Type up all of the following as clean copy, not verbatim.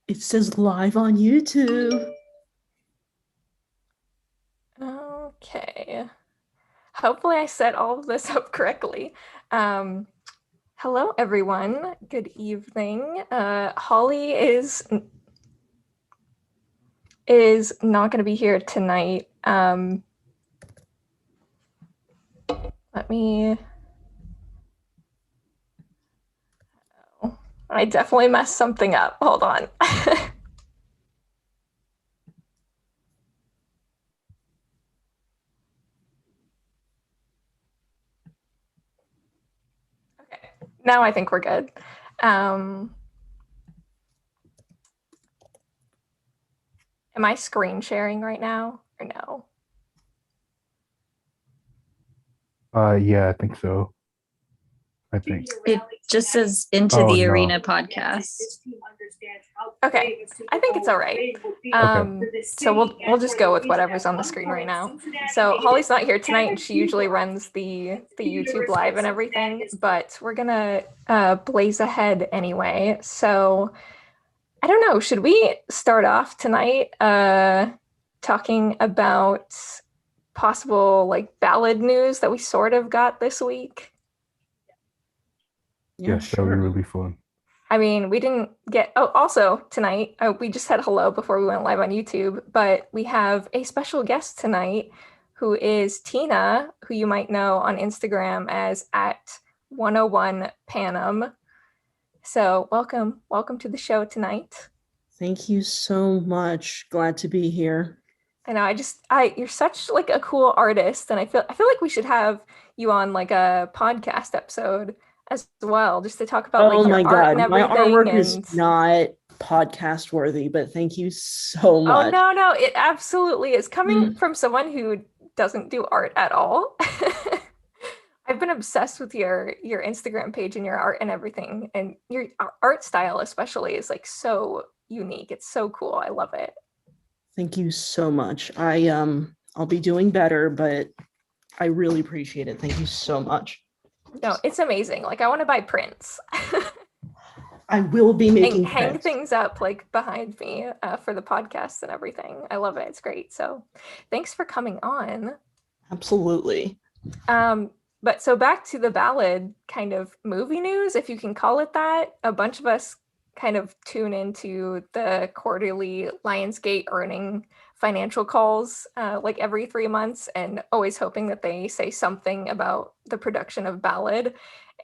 It says live on YouTube. Okay. Hopefully I set all of this up correctly. Um, Hello, everyone. Good evening. Holly is not going to be here tonight. Let me. Oh, I definitely messed something up. Hold on. Okay. Now I think we're good. Um, am I screen sharing right now or no? Yeah, I think so. I think. It just says Into Oh the no. Arena podcast. Okay, I think it's all right. Okay. So we'll just go with whatever's on the screen right now. So Holly's not here tonight, and she usually runs the YouTube live and everything. But we're gonna blaze ahead anyway. So I don't know. Should we start off tonight talking about possible like ballad news that we sort of got this week? Yeah, Yes, that would be sure. really fun. I mean, we didn't get. Oh, also tonight, we just said hello before we went live on YouTube, but we have a special guest tonight who is Tina, who you might know on Instagram as at 101 Panam. So welcome to the show tonight. Thank you so much. Glad to be here. I know, you're such like a cool artist, and I feel like we should have you on like a podcast episode as well, just to talk about Oh like your my art and God. My everything. artwork is And not podcast worthy, but thank you so oh much. no, it absolutely is coming Mm. from someone who doesn't do art at all. I've been obsessed with your Instagram page and your art and everything, and your art style especially is like so unique. It's so cool. I love it. Thank you so much. I'll be doing better, but I really appreciate it. Thank you so much. No, it's amazing. Like I want to buy prints. I will be making Hang prints. things up like behind me for the podcast and everything. I love it. It's great. So, thanks for coming on. Absolutely. Um, but so back to the ballad kind of movie news, if you can call it that. A bunch of us kind of tune into the quarterly Lionsgate earning financial calls like every 3 months, and always hoping that they say something about the production of Ballad.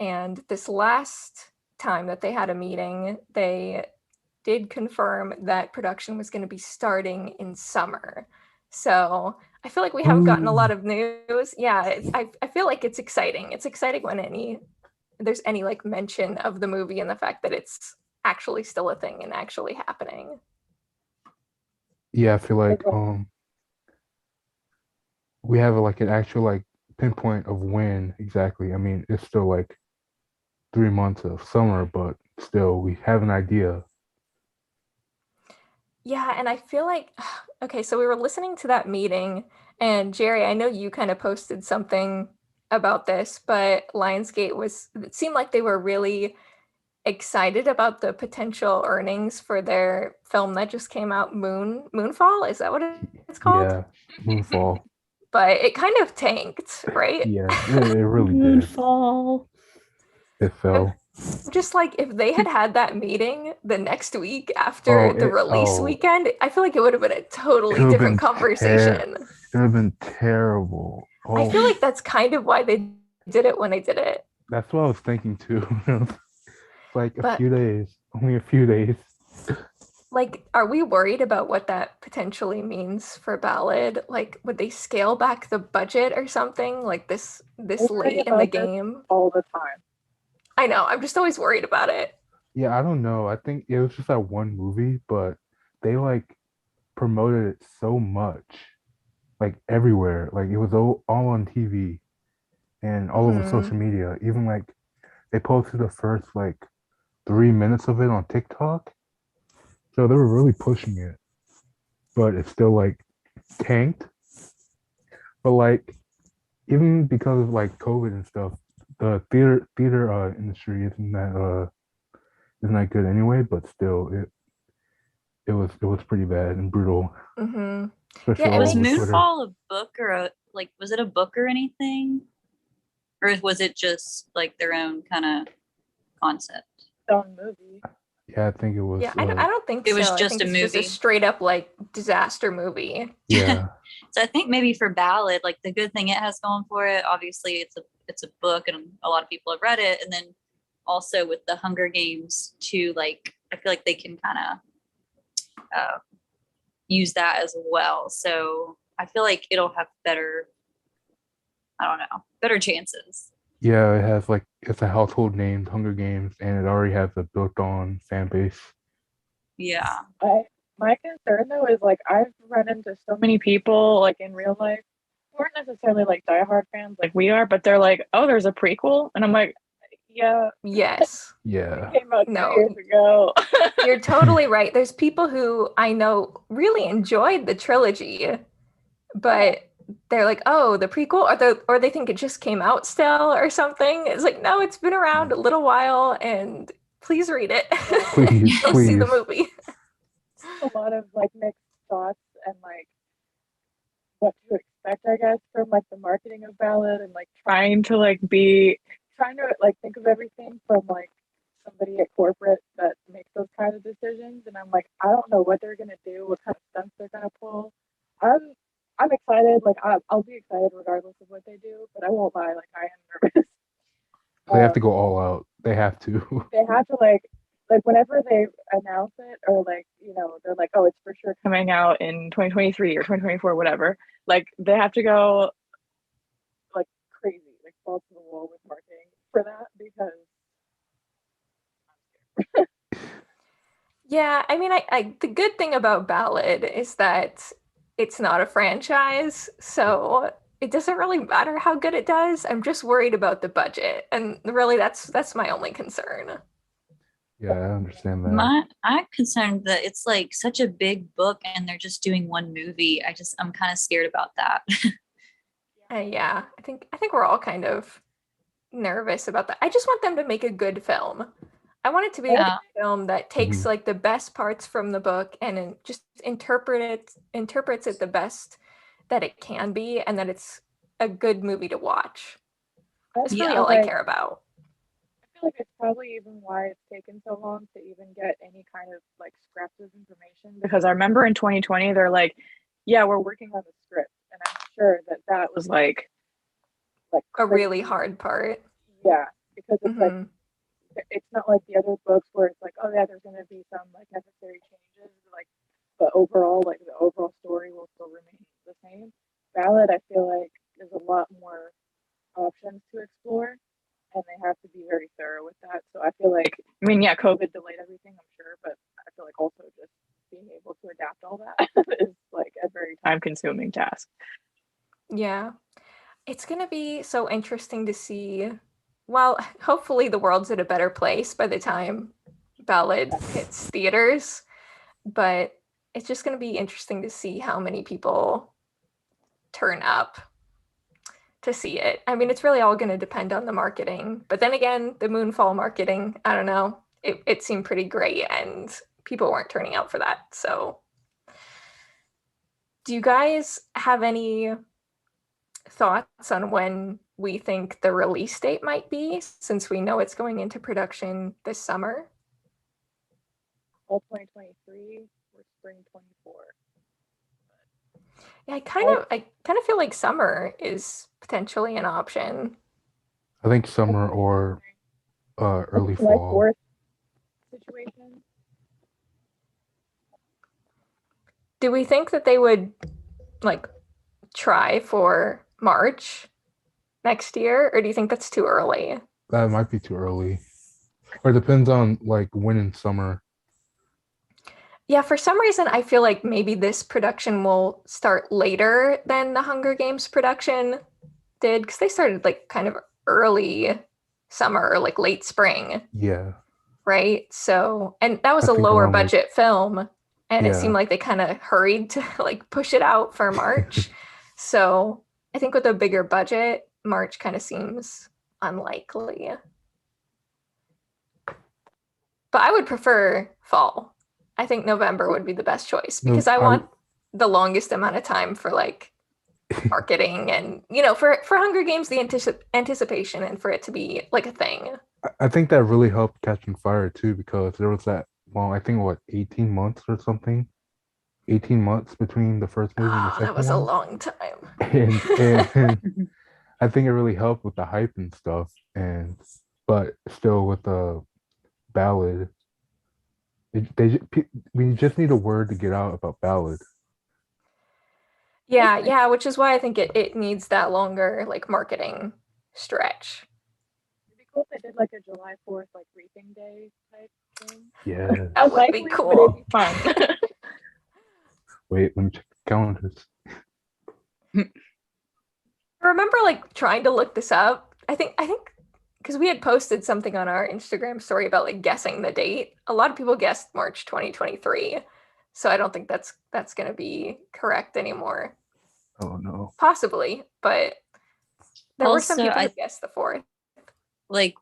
And this last time that they had a meeting, they did confirm that production was going to be starting in summer. So I feel like we haven't gotten a Ooh. lot of news. Yeah, I feel like it's exciting. It's exciting when there's any like mention of the movie and the fact that it's actually still a thing and actually happening. Yeah, I feel like we have like an actual like pinpoint of when exactly. I mean, it's still like 3 months of summer, but still we have an idea. Yeah, and I feel like okay, so we were listening to that meeting, and Jerry, I know you kind of posted something about this, but Lionsgate it seemed like they were really excited about the potential earnings for their film that just came out, Moonfall. Is that what it's called? Yeah, Moonfall. But it kind of tanked, right? Yeah, it really did. Moonfall. It I'm fell. just like, if they had that meeting the next week after Oh, the release weekend, I feel like it would have been a it totally would have different been conversation. it would have been terrible. I Oh, feel like that's kind of why they did it when they did it. that's what I was thinking too. It's like a But few days, only a few days. like, are we worried about what that potentially means for Ballad? Like, would they scale back the budget or something like this Worry late in the about this game? all the time. I know, I'm just always worried about it. Yeah, I don't know. I think it was just that one movie, but they like promoted it so much, like everywhere. Like it was all on TV and all over Hmm. social media. Even like they posted the first like 3 minutes of it on TikTok. So they were really pushing it, but it's still like tanked. But like even because of like COVID and stuff, the theater industry isn't that good anyway. But still, it was pretty bad and brutal, Hmm. especially Yeah, all it Was over makes Twitter. Moonfall a book or was it a book or anything? Or was it just like their own kind of concept? own movie. Yeah, I think it was. yeah, I don't think It was so. I just think a it's just a movie. straight up like disaster movie. Yeah, So I think maybe for Ballad, like the good thing it has going for it, obviously it's a book and a lot of people have read it. And then also with the Hunger Games too, like I feel like they can kind of use that as well. So I feel like it'll have better, I don't know, better chances. yeah. It has like it's a household name, Hunger Games, and it already has a built-on fan base. Yeah. My concern though is like I've run into so many people like in real life who aren't necessarily like diehard fans like we are, but they're like, oh, there's a prequel, and I'm like, yeah, Yes. Yeah, it came out 2 No. years ago. You're totally right. There's people who I know really enjoyed the trilogy, but they're like, "Oh, the prequel," or they think it just came out still or something. It's like, no, it's been around a little while, and please read it. please, Go see the please. movie. A lot of like mixed thoughts and like what to expect, I guess, from like the marketing of Ballad and like trying to like think of everything from like somebody at corporate that makes those kind of decisions. And I'm like, I don't know what they're gonna do, what kind of stunts they're gonna pull. I'm excited. Like I'll be excited regardless of what they do, but I won't lie. Like I am nervous. They have to go all out. They have to. They have to like whenever they announce it or like they're like, oh, it's for sure coming out in 2023 or 2024, whatever. Like they have to go like crazy, like balls to the wall with marketing for that because Yeah, I mean, I the good thing about Ballad is that it's not a franchise, so it doesn't really matter how good it does. I'm just worried about the budget, and really, that's my only concern. Yeah, I understand that. I'm concerned that it's like such a big book and they're just doing one movie. I'm kind of scared about that. Yeah, I think we're all kind of nervous about that. I just want them to make a good film. I want it to be a Yeah. good film that takes Mhm. like the best parts from the book and just interprets it the best that it can be, and that it's a good movie to watch. That's really Yeah. all I care about. I feel like it's probably even why it's taken so long to even get any kind of like scraps of information. Because I remember in 2020, they're like, "Yeah, we're working on the script," and I'm sure that that was like A really crazy. hard part. Yeah, because it's like Mhm. it's not like the other books where it's like, oh yeah, there's gonna be some like necessary changes, like the overall story will still remain the same. Ballad, I feel like there's a lot more options to explore, and they have to be very thorough with that. So I feel like, I mean, yeah, COVID delayed everything, I'm sure, but I feel like also just being able to adapt all that is like a very time-consuming task. Yeah. It's going to be so interesting to see. Well, hopefully the world's at a better place by the time Ballad hits theaters, but it's just going to be interesting to see how many people turn up to see it. I mean, it's really all going to depend on the marketing. But then again, the Moonfall marketing, I don't know, it seemed pretty great and people weren't turning out for that. So, do you guys have any thoughts on when we think the release date might be, since we know it's going into production this summer? All 2023 or spring 24. Yeah, I kind of feel like summer is potentially an option. I think summer or early July fall. 4th situation. Do we think that they would like try for March next year, or do you think that's too early? That might be too early. Or it depends on like when in summer. Yeah, for some reason, I feel like maybe this production will start later than the Hunger Games production did, because they started like kind of early summer or like late spring, Yeah. right? So, and that was I a think lower around, like- budget film, and it seemed Yeah. like they kind of hurried to like push it out for March. So, I think with a bigger budget, March kind of seems unlikely. But I would prefer fall. I think November would be the best choice No, because I I- want the longest amount of time for like marketing and for Hunger Games the anticipation and for it to be like a thing. I think that really helped Catching Fire too, because there was that, well, I think what, 18 months or something? 18 months between the first movie and the Oh, second that was a one. long time. And I think it really helped with the hype and stuff. But still with the Ballad, we just need a word to get out about Ballad. Yeah, which is why I think it needs that longer like marketing stretch. It'd be cool if they did like a July 4th like reaping day type thing. Yeah. That would be Unlikely, but cool. it'd be fun. Wait, let me check the calendars. I remember like trying to look this up. I think because we had posted something on our Instagram story about like guessing the date. A lot of people guessed March 2023. So I don't think that's going to be correct anymore. Oh no. Possibly, but there were some Also, people who I- guessed the 4th. Like,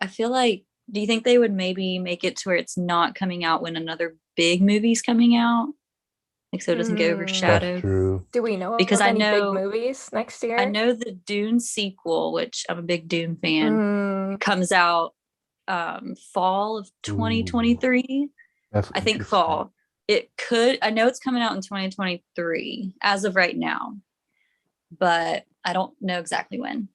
I feel like, do you think they would maybe make it to where it's not coming out when another big movie's coming out? Like, so it doesn't get Mm. That's overshadowed. true. Do we know Because of I any know- big movies next year? I know the Dune sequel, which I'm a big Dune fan, Mm, comes out fall of 2023. That's I think interesting. fall. I know it's coming out in 2023 as of right now, but I don't know exactly when.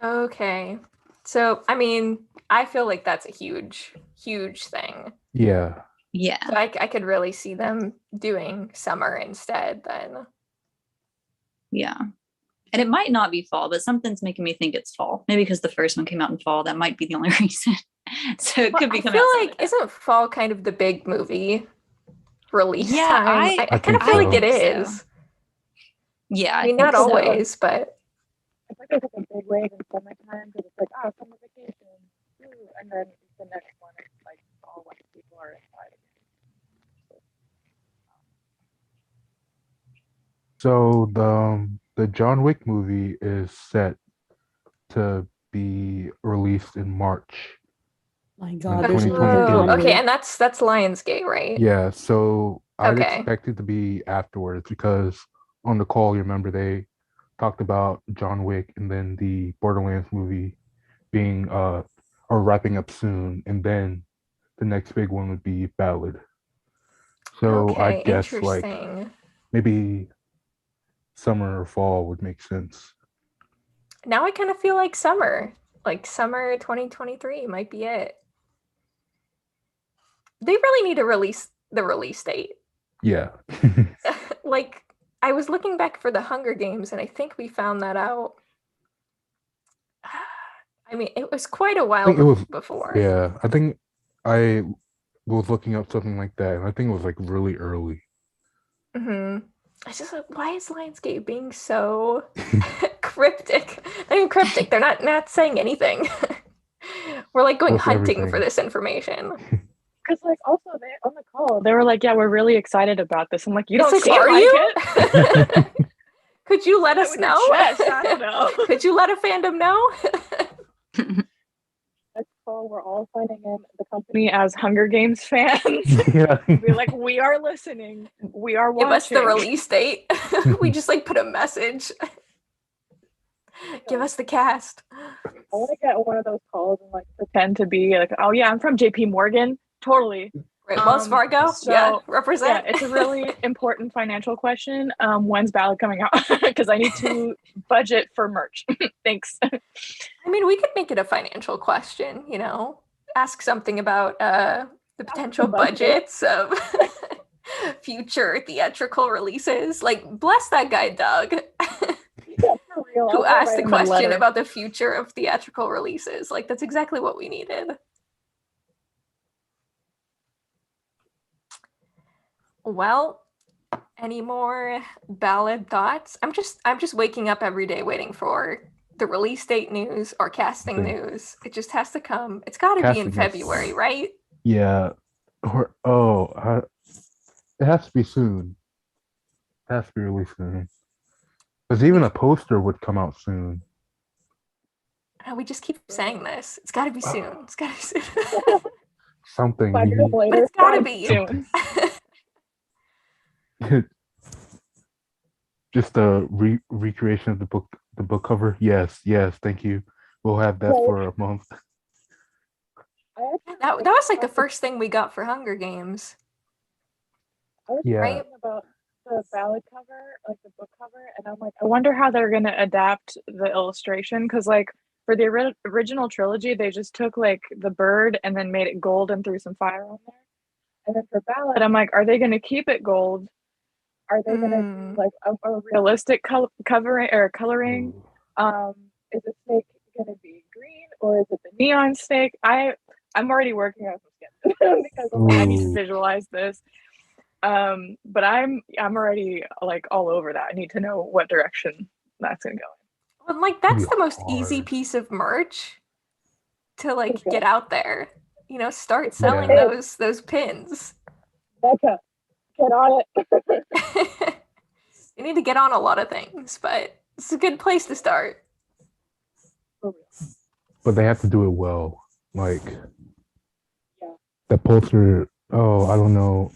okay. So, I mean, I feel like that's a huge, huge thing. Yeah. Yeah. So I could really see them doing summer instead then. Yeah. And it might not be fall, but something's making me think it's fall. Maybe because the first one came out in fall. That might be the only reason. So it Well, could be I coming feel out. like isn't fall kind of the big movie release Yeah, time? I I kind of think feel like so. it is. Yeah. I mean, think not so. always, but I think there's like a big wave in summertime because it's like, oh, summer vacation. Woo. And then the next one is like all when people are inside again. So the John Wick movie is set to be released in March. My Like God, there's 2023. oh, another okay, and that's Lionsgate, right? Yeah, so I'd Okay. expect it to be afterwards, because on the call, you remember they talked about John Wick and then the Borderlands movie being or wrapping up soon, and then the next big one would be Ballad. So I Okay, guess like interesting. maybe summer or fall would make sense. Now I kind of feel like summer 2023 might be it. They really need to release the release date. Yeah. Like, I was looking back for the Hunger Games, and I think we found that out. I mean, it was quite a while think it was- before. Yeah, I think I was looking up something like that, and I think it was like really early. Mm-hmm. It's just like, why is Lionsgate being so cryptic? Not even cryptic. They're not saying anything. We're like going What's hunting for everything? this information. Because like also they on the call they were like, yeah, we're really excited about this. I'm like, you don't It's seem like, are like you? it. Could you let us With your know? chest, I don't know. Could you let a fandom know? Next call, we're all signing in the company as Hunger Games fans. Yeah. Be like, we are listening. We are Give us watching. the release date. We just like put a message. Give us the cast. I want to get one of those calls and like pretend to be like, oh yeah, I'm from JP Morgan. Totally. Right, Wells Fargo. so, yeah, Yeah, represent. it's a really important financial question. When's Ballad coming out? Because I need to budget for merch. Thanks. I mean, we could make it a financial question, ask something about the potential the budget. budgets of future theatrical releases. Like, bless that guy, Doug, Yeah, for real. who I'll asked write the him a question letter. about the future of theatrical releases. Like, that's exactly what we needed. Well, any more Ballad thoughts? I'm just waking up every day waiting for the release date news or casting Okay. news. It just has to come. It's got to be Casting in is- February, right? Yeah. Or it has to be soon. It has to be really soon. Because even a poster would come out soon. We just keep saying this. It's got to be soon. It's got to be soon. something. 5 years later, But it's gotta fine, be. soon. Just a recreation of the book cover. Yes, yes, thank you. We'll have that Right. for a month. I actually That was was like the talking- first thing we got for Hunger Games. I was Yeah. thinking about the ballad cover, like the book cover, and I'm like, I wonder how they're gonna adapt the illustration because, like, for the original trilogy, they just took like the bird and then made it gold and threw some fire on there. And then for ballad, I'm like, are they gonna keep it gold? Are they gonna do like a realistic covering or coloring? Ooh. Is the snake gonna be green or is it the neon snake? I'm already working on some sketches because I'm like, I need to Ooh. visualize this. But I'm already like all over that. I need to know what direction that's gonna go in. Well, like That'd that's be the most easy hard. piece of merch to like Okay. get out there. You know, start It's selling Yeah. those pins. Becca, get on it. You need to get on a lot of things, but it's a good place to start. For real. But they have to do it well. Like Yeah. the poster. Oh, I don't know.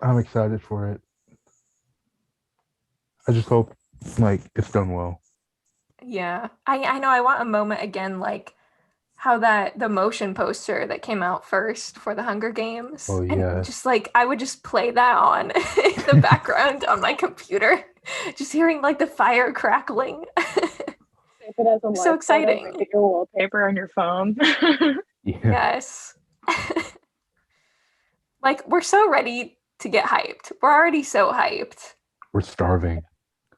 I'm excited for it. I just hope like it's done well. Yeah. I know I want a moment again like how the motion poster that came out first for the Hunger Games. Oh, And yes. just like I would just play that on in the background on my computer. Just hearing like the fire crackling. If it has a So live photo, exciting. make it your wallpaper on your phone. Yeah. Yes. Like we're so ready to get hyped. We're already so hyped. We're starving.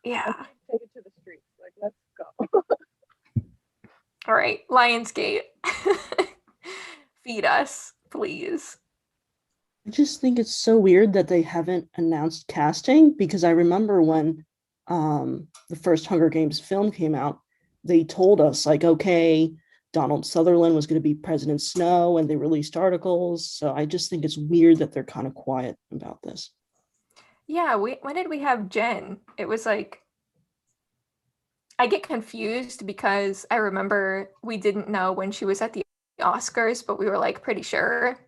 Yeah. Take it to the streets. Like, let's go. All right, Lionsgate. Feed us, please. I just think it's so weird that they haven't announced casting because I remember when the first Hunger Games film came out, they told us like, okay, Donald Sutherland was going to be President Snow, and they released articles. So I just think it's weird that they're kind of quiet about this. Yeah, when did we have Jen? It was like I get confused because I remember we didn't know when she was at the Oscars, but we were like pretty sure.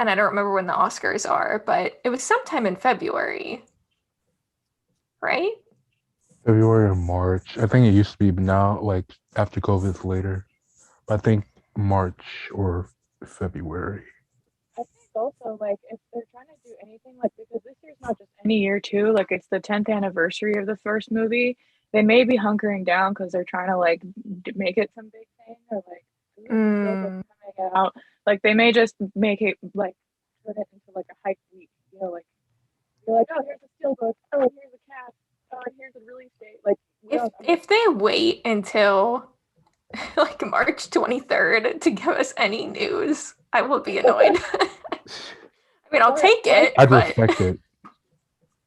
And I don't remember when the Oscars are, but it was sometime in February. Right? February or March. I think it used to be, but now like after COVID it's later. But I think March or February. I think also like if they're trying to do anything like because this year's not just any year too, like it's the 10th anniversary of the first movie. They may be hunkering down because they're trying to like make it some big thing or like coming out. Like they may just make it like turn it into like a hype week, you know, like you're like, oh, here's a steelbook, oh, here's a cast, oh, and here's a release date. Like If they wait until like March 23rd to give us any news, I will be annoyed. I mean, I'll take it. I'd but... respect it.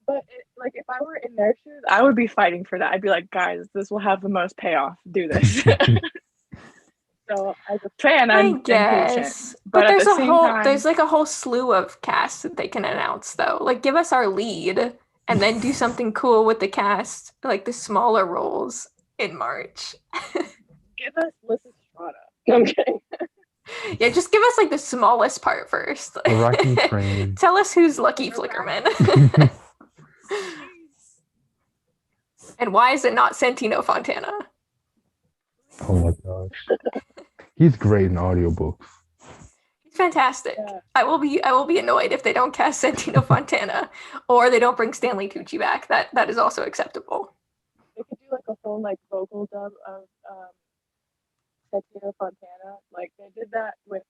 But like if I were in their shoes, I would be fighting for that. I'd be like, guys, this will have the most payoff. Do this. So as a fan, I'm impatient. guess. But at there's the a same whole time, there's like a whole slew of casts that they can announce though. Like give us our lead and then do something cool with the cast, like the smaller roles in March. give us Lyssa Strada. No, I'm kidding. Yeah, just give us like the smallest part first. Iraqi train. Tell us who's Lucky Flickerman. And why is it not Santino Fontana? Oh my gosh. He's great in audiobooks. He's fantastic. Yeah. I will be annoyed if they don't cast Santino Fontana or they don't bring Stanley Tucci back. That is also acceptable. They could do like a full like vocal dub of Santino Fontana. Like they did that with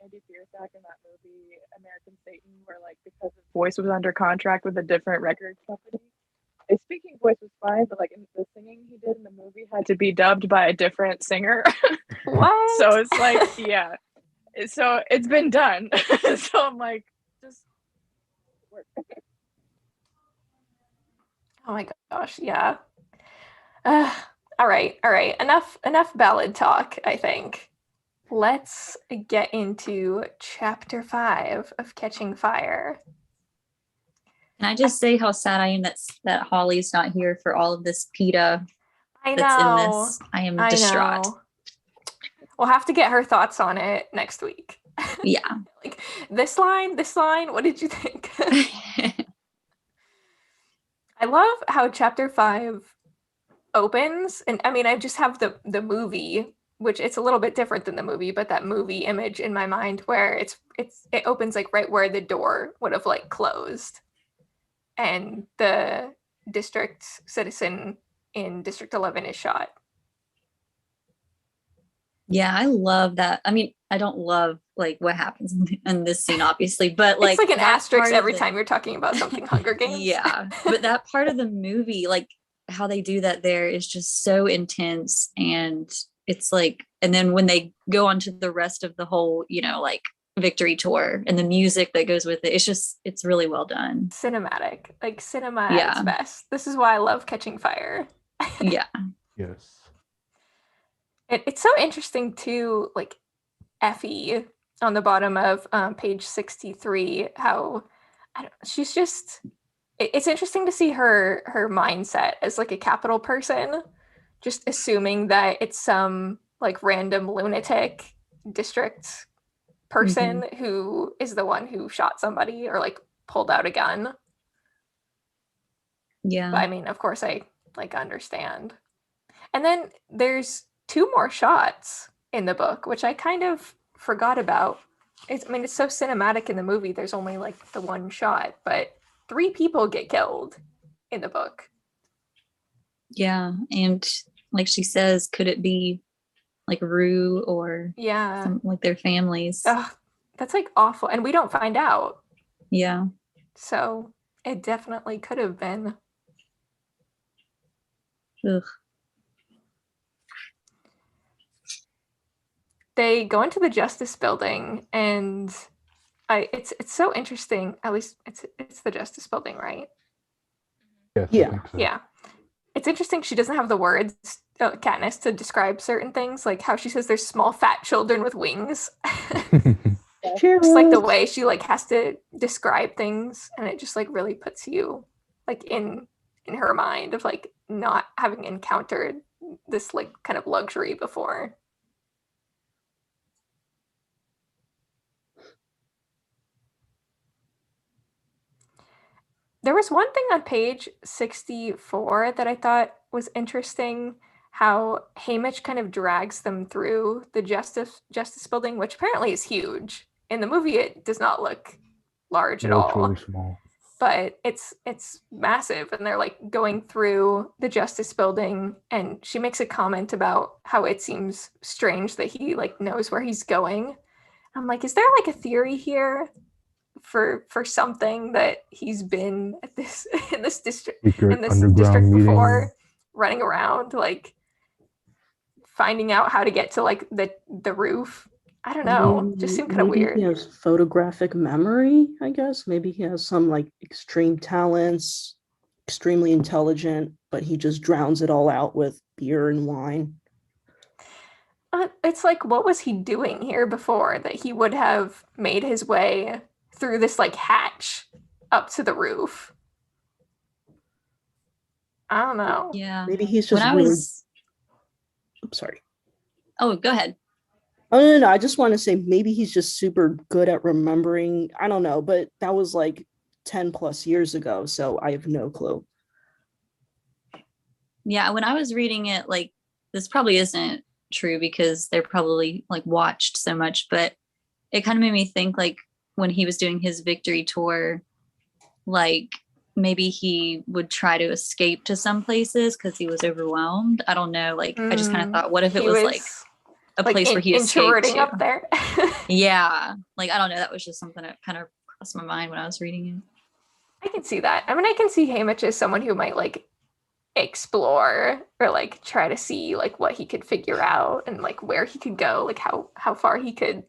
Andy Biersack in that movie American Satan, where like because his voice was under contract with a different record company. His speaking voice was fine, but like in the singing he did in the movie had to be dubbed by a different singer. What? So it's like, yeah. So it's been done. So I'm like, just work. Oh my gosh, yeah. All right. Enough ballad talk, I think. Let's get into chapter 5 of Catching Fire. Can I just say how sad I am that Holly's not here for all of this PETA I that's in know. this? I am I distraught. know. We'll have to get her thoughts on it next week. Yeah. Like this line, what did you think? I love how chapter 5 opens, and I mean, I just have the movie, which it's a little bit different than the movie, but that movie image in my mind where it opens like right where the door would have like closed, and the district citizen in District 11 is shot. Yeah, I love that. I mean, I don't love like what happens in this scene, obviously, but like it's like an that asterisk part of every the- time you're talking about something Hunger Games. Yeah, but that part of the movie, like how they do that there is just so intense, and it's like, and then when they go on to the rest of the whole, you know, like victory tour and the music that goes with it, it's really well done. Cinematic, like cinema at Yeah. its best. This is why I love Catching Fire. Yeah. Yes. It's so interesting too, like Effie on the bottom of page 63, how she's just, it's interesting to see her mindset as like a capital person, just assuming that it's some like random lunatic district person who is the one who shot somebody or like pulled out a gun. Yeah. But I mean, of course I like understand. And then there's 2 more shots in the book, which I kind of forgot about. I mean, it's so cinematic in the movie. There's only like the one shot, but 3 people get killed in the book. Yeah. And like she says, could it be like Rue or Yeah. like their families? Ugh, that's like awful. And we don't find out. Yeah. So it definitely could have been. Ugh. They go into the Justice Building, and it's so interesting. At least it's the Justice Building, right? Yes. Yeah. I think so. Yeah. It's interesting she doesn't have the words, Katniss, to describe certain things, like how she says there's small fat children with wings. Just like the way she like has to describe things, and it just like really puts you like in her mind of like not having encountered this like kind of luxury before. There was one thing on page 64 that I thought was interesting, how Haymitch kind of drags them through the Justice Building, which apparently is huge. In the movie, it does not look large at No, it's all, really small. but it's massive, and they're like going through the Justice Building, and she makes a comment about how it seems strange that he like knows where he's going. I'm like, is there like a theory here for something that he's been at this in this district Secret in this underground district meeting. before, running around like finding out how to get to like the roof? I don't know. Just seemed kind of Maybe weird. he has photographic memory, I guess. Maybe he has some like extreme talents, extremely intelligent, but he just drowns it all out with beer and wine. It's like, what was he doing here before that he would have made his way through this like hatch up to the roof? I don't know. Yeah. Maybe he's When just I really. was, I'm sorry. oh, go ahead. Oh, no. I just want to say maybe he's just super good at remembering. I don't know, but that was like 10 plus years ago, so I have no clue. Yeah, when I was reading it, like this probably isn't true because they're probably like watched so much, but it kind of made me think like when he was doing his victory tour, like maybe he would try to escape to some places because he was overwhelmed. I don't know. Like I just kind of thought, what if it He was like a place where he escaped introverting to? up there. Yeah, like I don't know. That was just something that kind of crossed my mind when I was reading it. I can see that. I mean, I can see Haymitch as someone who might like explore or like try to see like what he could figure out and like where he could go, like how far he could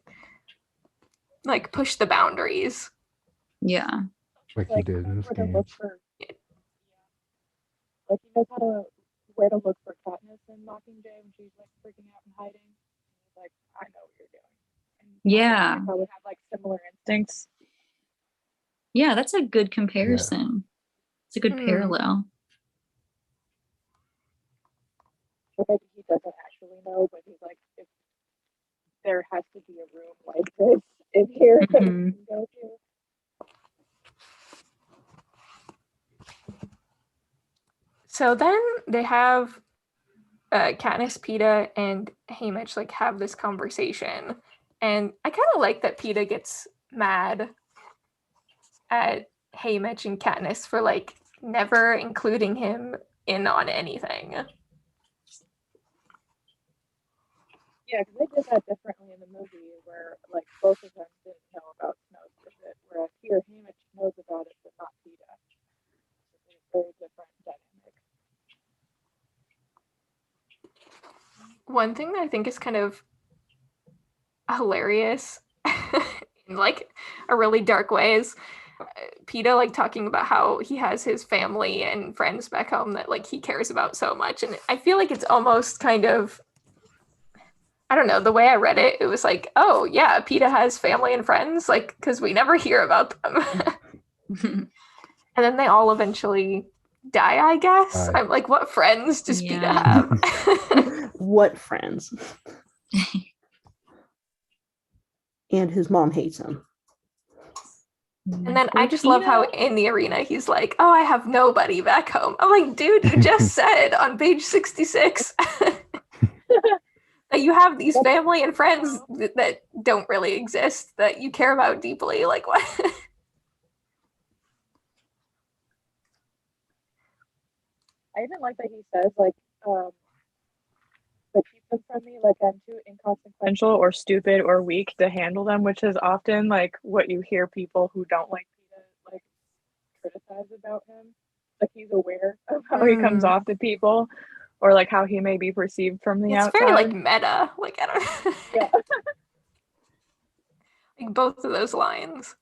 like push the boundaries. Yeah. Like he did in this where to game. look for, like he knows how to where to look for Katniss in Mockingjay when she's like freaking out and hiding. And he's like, I know what you're doing. And Yeah. they probably have like similar instincts. Yeah, that's a good comparison. It's a good parallel. Or maybe he doesn't actually know, but he's like, if there has to be a room like this in here that we Mhm. can go to. So then they have Katniss, Peeta, and Haymitch like have this conversation, and I kind of like that Peeta gets mad at Haymitch and Katniss for like never including him in on anything. Yeah, because they did that differently in the movie, where like both of them didn't know about Snow's visit, whereas here Haymitch knows about it, but not Peeta. It's a very different dynamic. One thing that I think is kind of hilarious in like a really dark way is Peeta like talking about how he has his family and friends back home that like he cares about so much, and I feel like it's almost kind of, I don't know, the way I read it, it was like, oh yeah, Peeta has family and friends, like because we never hear about them. And then they all eventually die, I guess. Die. I'm like, what friends does Peeta Yeah. have? What friends? And his mom hates him. And then I Poor just love how Peeta. in the arena he's like, oh, I have nobody back home. I'm like, dude, you just said on page 66 that you have these family and friends that don't really exist that you care about deeply. Like, what? I even like that he says like keep them from me, like I'm too inconsequential or stupid or weak to handle them, which is often like what you hear people who don't like Peeta like criticize about him. Like he's aware of how he comes off to people, or like how he may be perceived from the It's outside. very like meta. Like, I don't know. Yeah. Like both of those lines.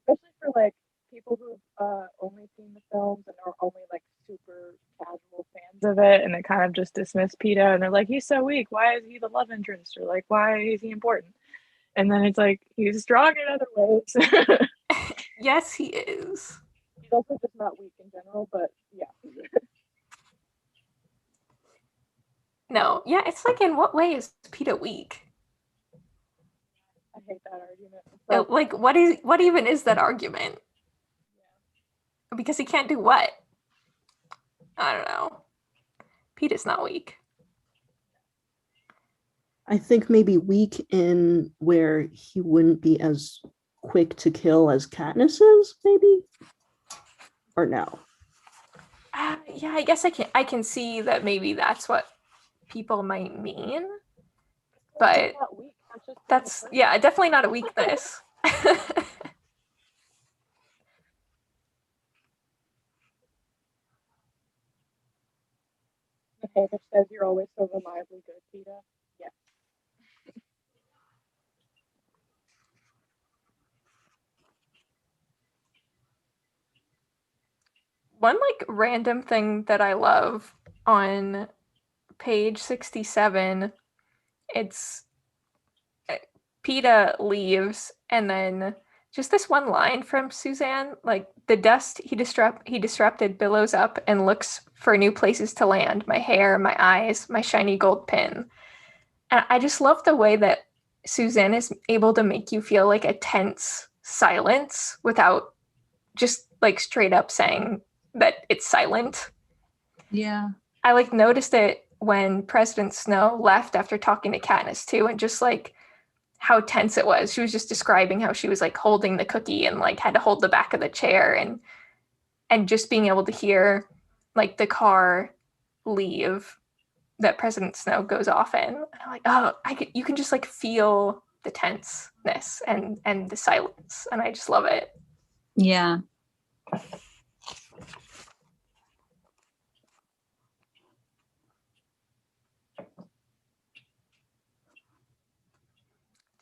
Especially for like people who've only seen the films and are only like super casual fans of it, and they kind of just dismiss Peeta, and they're like, he's so weak. Why is he the love interest? Or like, why is he important? And then it's like he's strong in other ways. Yes, he is. He's also just not weak in general, but yeah. No, yeah, it's like, in what way is Peeta weak? I hate that argument. Like, what even is that argument? Because he can't do what? I don't know. Peeta's not weak. I think maybe weak in where he wouldn't be as quick to kill as Katniss is, maybe? Or no? Yeah, I guess I can see that maybe that's what people might mean, but not weak. that's yeah, definitely not a weakness. Okay, which says you're always so reliably good, Peeta. Yeah. One like random thing that I love on page 67, it's Peeta leaves, and then just this one line from Suzanne, like the dust he disrupted billows up and looks for new places to land. My hair, my eyes, my shiny gold pin. And I just love the way that Suzanne is able to make you feel like a tense silence without just like straight up saying that it's silent. Yeah. I like noticed it when President Snow left after talking to Katniss too, and just like how tense it was. She was just describing how she was like holding the cookie and like had to hold the back of the chair, and just being able to hear like the car leave that President Snow goes off in. And I'm like, oh, you can just like feel the tenseness and the silence, and I just love it. Yeah.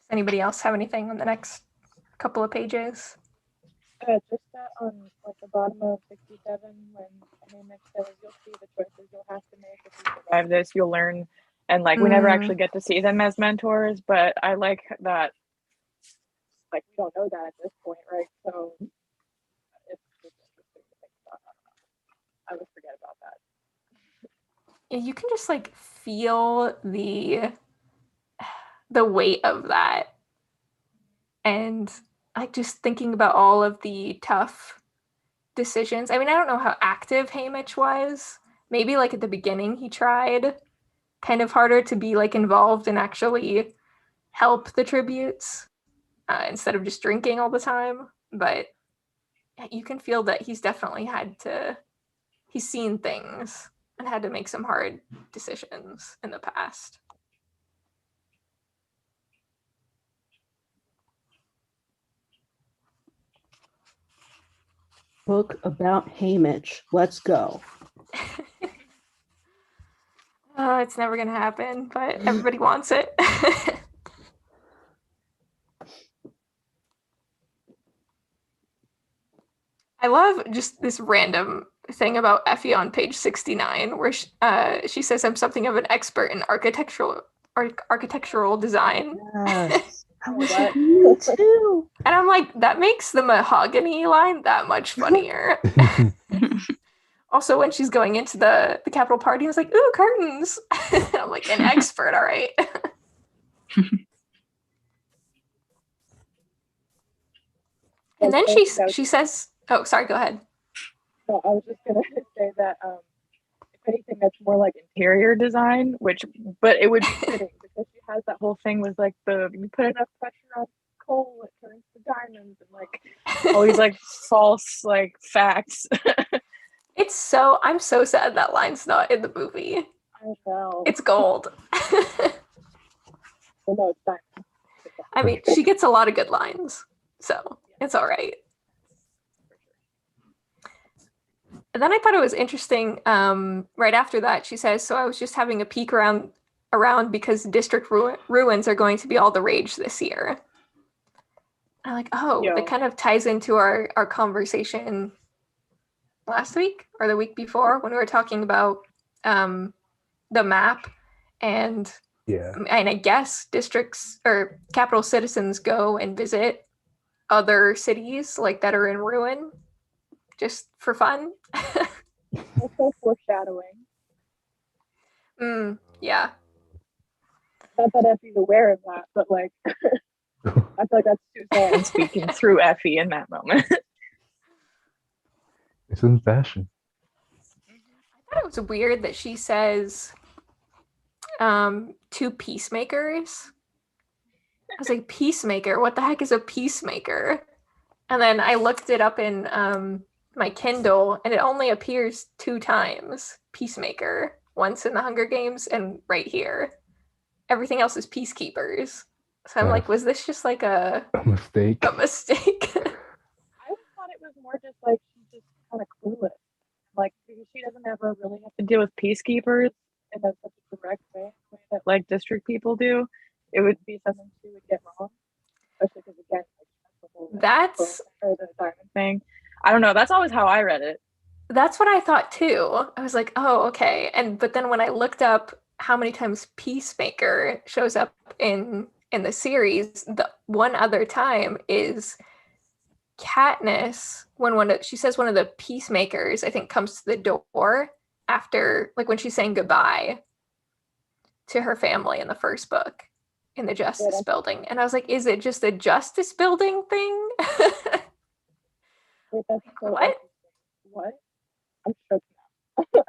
Does anybody else have anything on the next couple of pages? Just that on like the bottom of 67, when Haymitch says, you'll see the choices you'll have to make if you survive this, you'll learn. And like we never actually get to see them as mentors, but I like that. Like we don't know that at this point, right? So it's just interesting to think about. I would forget about that. Yeah, you can just like feel the the weight of that. And like just thinking about all of the tough decisions. I mean, I don't know how active Haymitch was. Maybe like at the beginning he tried kind of harder to be like involved and actually help the tributes instead of just drinking all the time. But you can feel that he's definitely he's seen things and had to make some hard decisions in the past. Book about Haymitch. Let's go. It's never gonna happen, but everybody wants it. I love just this random thing about Effie on page 69, where she says, "I'm something of an expert in architectural design." Yes. I wish I knew too. And I'm like, that makes the mahogany line that much funnier. Also, when she's going into the Capitol party, I was like, "Ooh, curtains!" I'm like, an expert, all right. And then she says, "Oh, sorry, go ahead." No, I was just gonna say that if anything, that's more like interior design, but it would be fitting because she has that whole thing with like you put enough pressure on coal, it turns to diamonds, and like all these like false like facts. I'm so sad that line's not in the movie. I know. It's gold. Well, no, it's diamonds. I mean, she gets a lot of good lines, so it's all right. And then I thought it was interesting. Right after that, she says, "So I was just having a peek around because district ruins are going to be all the rage this year." I'm like, oh, Yeah. that kind of ties into our conversation last week or the week before when we were talking about the map and I guess districts or capital citizens go and visit other cities like that are in ruin just for fun. Also foreshadowing. Yeah. Not that Effie's aware of that, but like I feel like that's Suzanne speaking through Effie in that moment. It's in fashion. I thought it was weird that she says two peacemakers. I was like, peacemaker? What the heck is a peacemaker? And then I looked it up in my Kindle, and it only appears 2 times, peacemaker. Once in the Hunger Games and right here. Everything else is peacekeepers. So I'm like, was this just like a mistake? A mistake. I always thought it was more just like she's just kind of clueless. Like she doesn't ever really have to deal with peacekeepers in such a direct way that like district people do. It would be something she would get wrong, especially because again, like, the whole the diamond thing. I don't know. That's always how I read it. That's what I thought too. I was like, oh, okay. But then when I looked up how many times Peacemaker shows up in the series, the one other time is Katniss when she says one of the peacemakers, I think, comes to the door after, like, when she's saying goodbye to her family in the first book in the Justice Building. And I was like, is it just a Justice Building thing? Wait, that's so what? I'm shook now.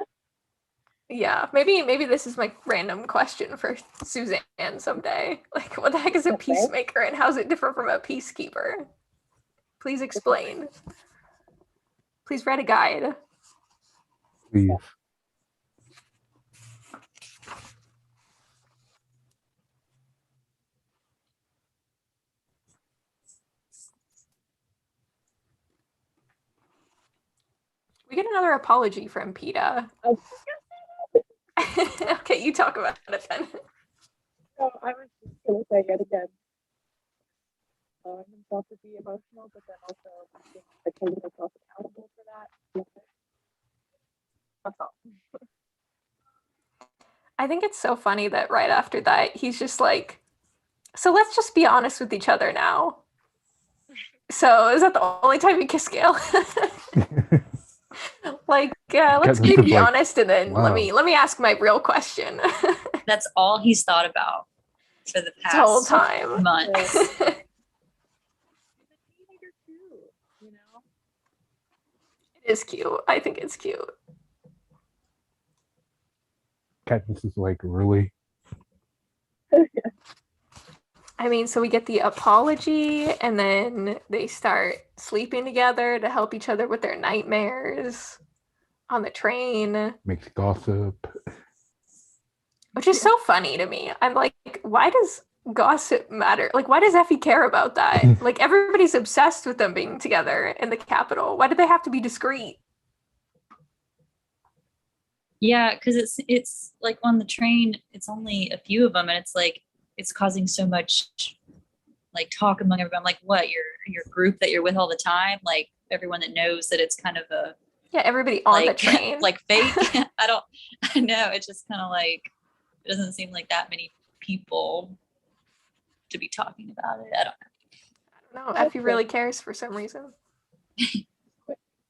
Yeah, maybe this is my random question for Suzanne someday. Like, what the heck is a peacemaker and how's it different from a peacekeeper? Please explain. Please write a guide. Please. We get another apology from PETA. Okay, you talk about it then. No, I was just going to say yet again, allowing himself to be emotional, but then also holding himself accountable for that. That's all. I think it's so funny that right after that, he's just like, so let's just be honest with each other now. So is that the only time you kiss Gale? Like, let's be honest, and then let me ask my real question. That's all he's thought about. for the The whole past time. months. He's a teenager too, you know? It is cute. I think it's cute. Katniss is like, really? I mean, so we get the apology, and then they start sleeping together to help each other with their nightmares on the train, Makes gossip. which is so funny to me. I'm like, why does gossip matter? Like, why does Effie care about that? Like, everybody's obsessed with them being together in the Capitol. Why do they have to be discreet? Yeah, because it's like on the train, it's only a few of them, and it's like it's causing so much like talk among everyone. I'm like, what, your group that you're with all the time? Like everyone that knows that it's kind of a Yeah, everybody on the like train. like fake. I know, it's just kind of like it doesn't seem like that many people to be talking about it. I don't know. No, Effie really cares for some reason.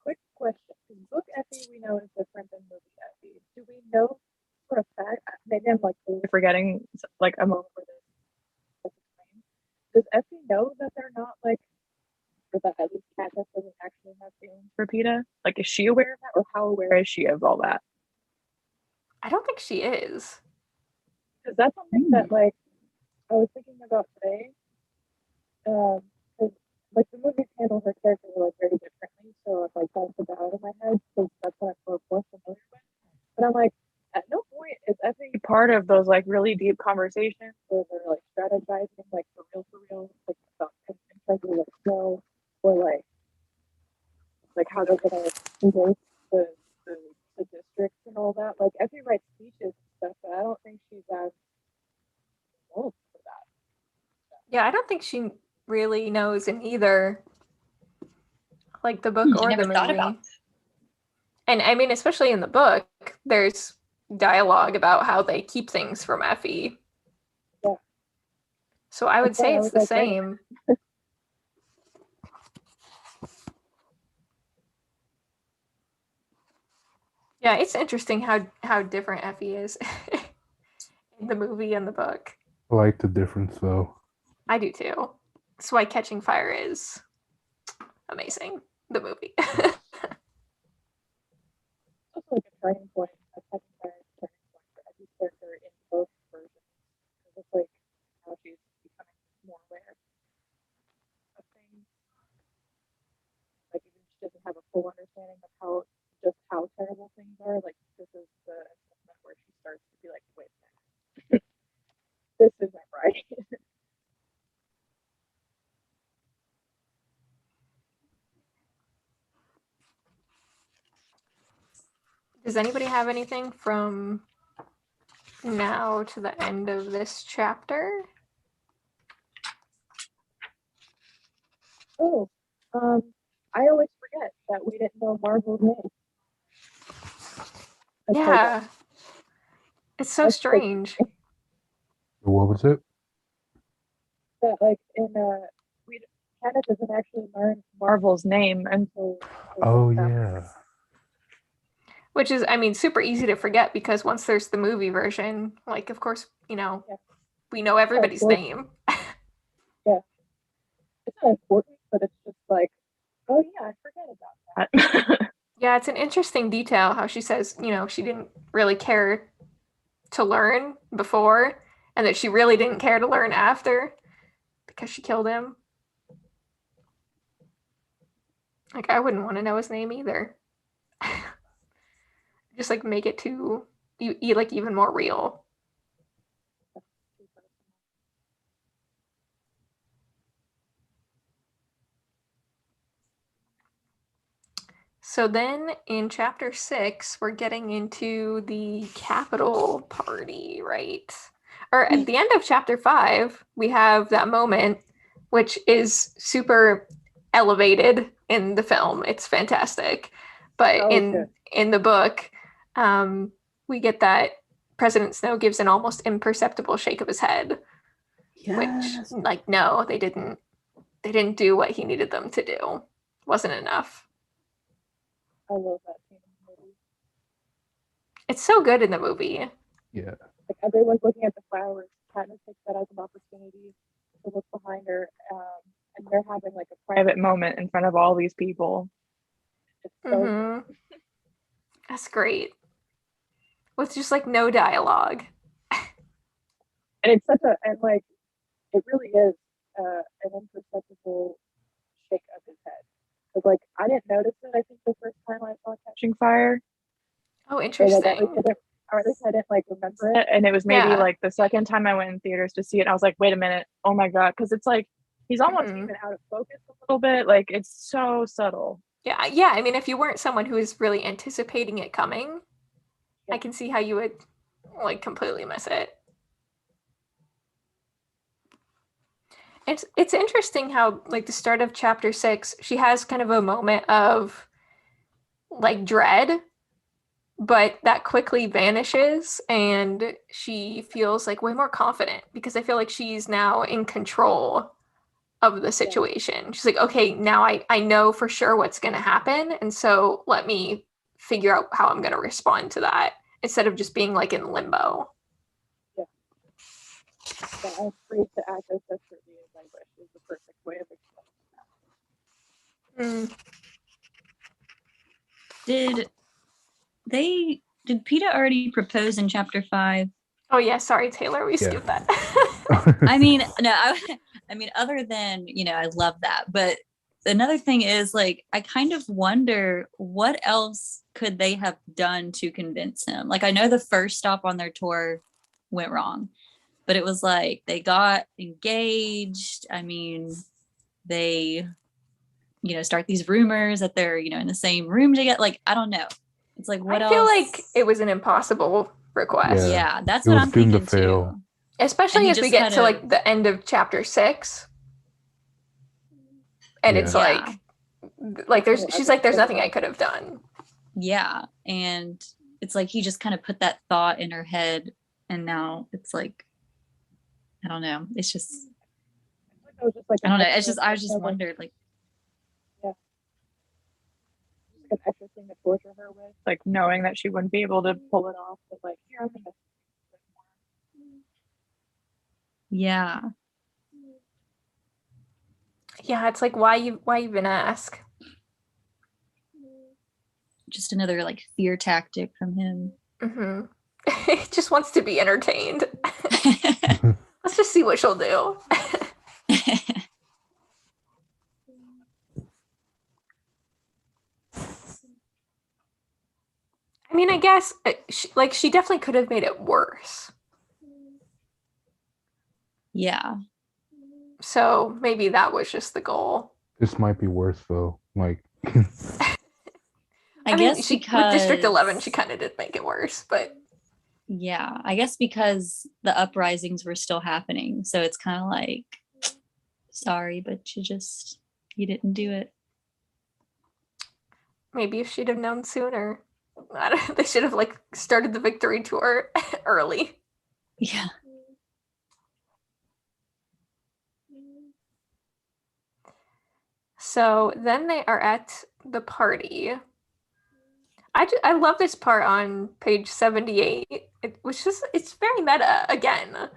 Quick question. Book Effie we know is different than movie Effie. Do we know for a fact, maybe I'm like totally forgetting like a moment where this is explained. Does Effie know that they're not like, or that at least Katniss doesn't actually have feelings for Peeta? Like, is she aware of that, or how aware is she of all that? I don't think she is. Because that's something that like I was thinking about today. Because like the movies handle her character like very differently, so it's like that's the doubt in my head. So that's what I'm more familiar with. But I'm like, at no point is Effie part of those like really deep conversations where they're like strategizing like for real, like about trying to like snow or like how they're gonna embrace the, the the districts and all that. Like Effie writes speeches and stuff, but I don't think she's as involved for that. Yeah, I don't think she really knows in either like the book I or the never thought about movie. And I mean, especially in the book, there's dialogue about how they keep things from Effie. Yeah. So I would That's why say I it's was the like, wait. same. Yeah, it's interesting how different Effie is in the movie and the book. I like the difference though. I do too. That's why Catching Fire is amazing. The movie. Also like a turning point, a second turning point for Effie's character in both versions. Because it's like how she's becoming more aware of things. Like even she doesn't have a full understanding of how terrible things are. Like this is the moment where she starts to be like, wait a minute, this isn't right. Does anybody have anything from now to the end of this chapter? Oh, I always forget that we didn't know Marvel's name. Yeah. It's so That's strange. What was it? That like Hannah doesn't actually learn Marvel's name until. Oh yeah. Which is, I mean, super easy to forget because once there's the movie version, like, of course, you know, we know everybody's name. Yeah. It's not important, but it's just like, oh yeah, I forget about that. Yeah, it's an interesting detail how she says, you know, she didn't really care to learn before and that she really didn't care to learn after because she killed him. Like, I wouldn't want to know his name either. Just like make it too like even more real. So then in chapter 6, we're getting into the Capitol party, right? Or at the end of chapter 5, we have that moment, which is super elevated in the film. It's fantastic. But in the book, we get that President Snow gives an almost imperceptible shake of his head. Yes. Which, like, no, they didn't do what he needed them to do. Wasn't enough. I love that scene in the movie. It's so good in the movie. Yeah. Like everyone's looking at the flowers. Katniss takes that as an opportunity to look behind her, and they're having like a private moment in front of all these people. It's so Mhm. That's great. With just like no dialogue. and it's such a and like it really is an imperceptible shake of his head. Because like I didn't notice it. I think the first time I saw Catching Fire, Oh, or like interesting. or at least I didn't like remember it. And it was maybe Yeah. like the second time I went in theaters to see it, I was like, wait a minute, oh my god, because it's like he's almost Mhm. even out of focus a little bit. Like it's so subtle. Yeah, yeah. I mean, if you weren't someone who is really anticipating it coming, I Yeah. can see how you would like completely miss it. It's interesting how like the start of chapter 6, she has kind of a moment of like dread, but that quickly vanishes and she feels like way more confident because I feel like she's now in control of the situation. She's like, okay, now I know for sure what's going to happen. And so let me figure out how I'm going to respond to that instead of just being like in limbo. Yeah, I'm free to act as desperately as I wish is the perfect way of explaining. Mm. Did PETA already propose in chapter 5? Oh yeah, sorry Taylor, we Yeah. skipped that. I mean, no, I mean, other than, I love that. But another thing is like, I kind of wonder what else could they have done to convince him? Like, I know the first stop on their tour went wrong, but it was like they got engaged. I mean, they, start these rumors that they're, in the same room together. Like, I don't know. It's like, what I else? feel like it was an impossible request. Yeah. Yeah, that's It what was I'm doomed to thinking too. fail. Especially And he as we just get kind to of- like the end of chapter 6. And Yeah. it's Yeah. like she's like, there's nothing I could have done. Yeah. And it's like he just kind of put that thought in her head. And now it's like, I don't know. It's just, It was just like I don't know. It's extra just, I just thing of, wondered, like, an extra thing to torture her with, like knowing that she wouldn't be able to pull it off. But like, here, I'm gonna. yeah. Yeah, it's like why even ask? Just another like fear tactic from him. Mm-hmm. He just wants to be entertained. Let's just see what she'll do. I mean, I guess she definitely could have made it worse. Yeah. So maybe that was just the goal. This might be worse though. Like I guess she, because with District 11, she kind of did make it worse, but yeah, I guess because the uprisings were still happening. So it's kind of like, sorry, but you didn't do it. maybe if she'd have known sooner, they should have like started the victory tour early. Yeah. So then they are at the party. I love this part on page 78. It's very meta again.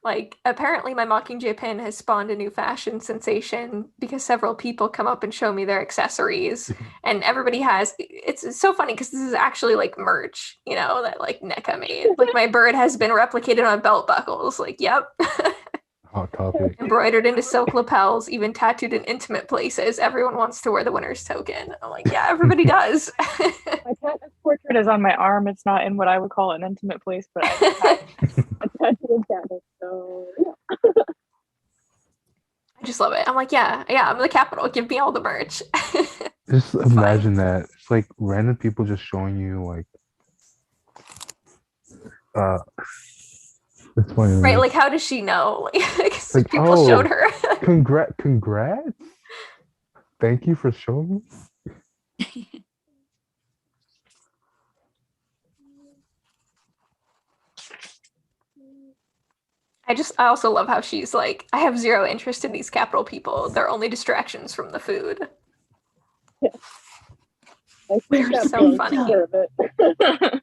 Like, apparently my Mockingjay pin has spawned a new fashion sensation because several people come up and show me their accessories. And everybody has, it's so funny because this is actually like merch, that like NECA made. Like my bird has been replicated on belt buckles. Like, yep. hot topic. Embroidered into silk lapels, even tattooed in intimate places. Everyone wants to wear the winner's token. I'm like, yeah, everybody does. My Katniss portrait is on my arm. It's not in what I would call an intimate place, but I have a tattoo of Katniss. So yeah. I just love it. I'm like, yeah, I'm the capital. Give me all the merch. Just imagine that. It's like random people just showing you like it's funny. Right? Like, how does she know? Like people oh, showed her. Congrats. Thank you for showing me. I also love how she's like, I have zero interest in these capital people. They're only distractions from the food. I think They're that's so the funny. answer of it.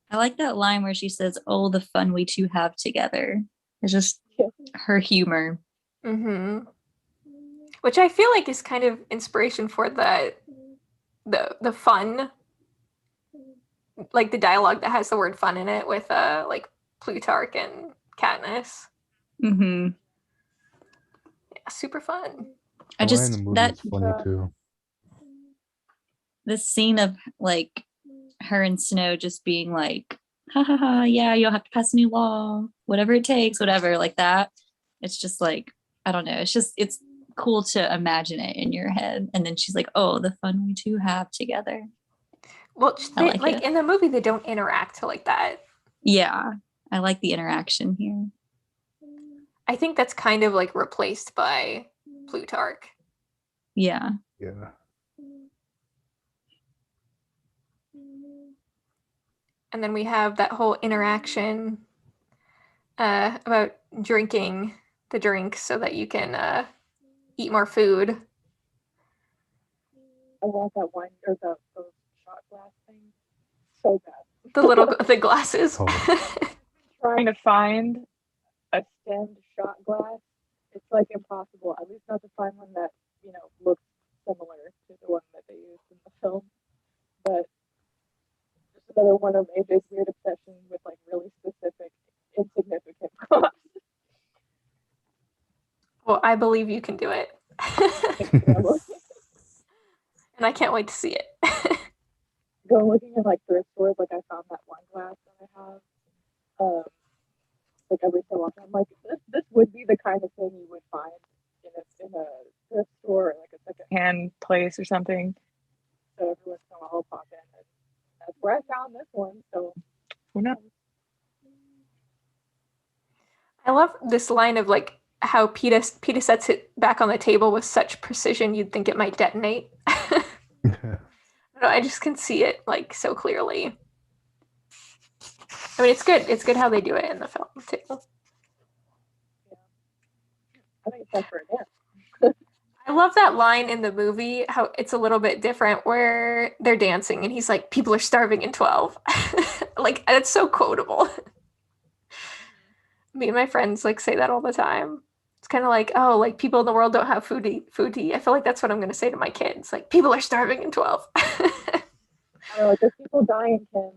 I like that line where she says, "Oh, the fun we two have together." It's just Yeah. her humor. Mm-hmm. Which I feel like is kind of inspiration for the fun, like the dialogue that has the word fun in it with like Plutarch and Katniss. Mm-hmm. Yeah, super fun. I The line in just the movie that is funny too. the scene of like her and Snow just being like, "Ha ha ha! Yeah, you'll have to pass a new law, whatever it takes, whatever," like that. It's just like, I don't know. It's cool to imagine it in your head. And then she's like, "Oh, the fun we two have together." Well, I like like it. in the movie, they don't interact like that. Yeah, I like the interaction here. I think that's kind of like replaced by Plutarch. Yeah. Yeah. And then we have that whole interaction about drinking the drink so that you can eat more food. I want that wine or those shot glass things so bad. The glasses. Oh. Trying to find a stemmed shot glass, it's like impossible. At least not to find one that looks similar to the one that they used in the film. But just another one of AJ's weird obsessions with like really specific, insignificant props. Well, I believe you can do it. And I can't wait to see it. Go looking in like thrift stores, like I found that wine glass that I have. Like every so often, I'm like, this would be the kind of thing you would find in a thrift store or like a secondhand place or something. So every once in a while, I'll pop in, and that's where I found this one. So who knows? I love this line of like how Peta sets it back on the table with such precision you'd think it might detonate. I just can see it like so clearly. I mean, it's good. It's good how they do it in the film too. I think it's time for a dance. I love that line in the movie, how it's a little bit different where they're dancing and he's like, people are starving in 12. Like, it's so quotable. Me and my friends like say that all the time. It's kind of like, oh, like people in the world don't have food to eat. I feel like that's what I'm going to say to my kids. Like, people are starving in 12. Like there's people dying, Kim.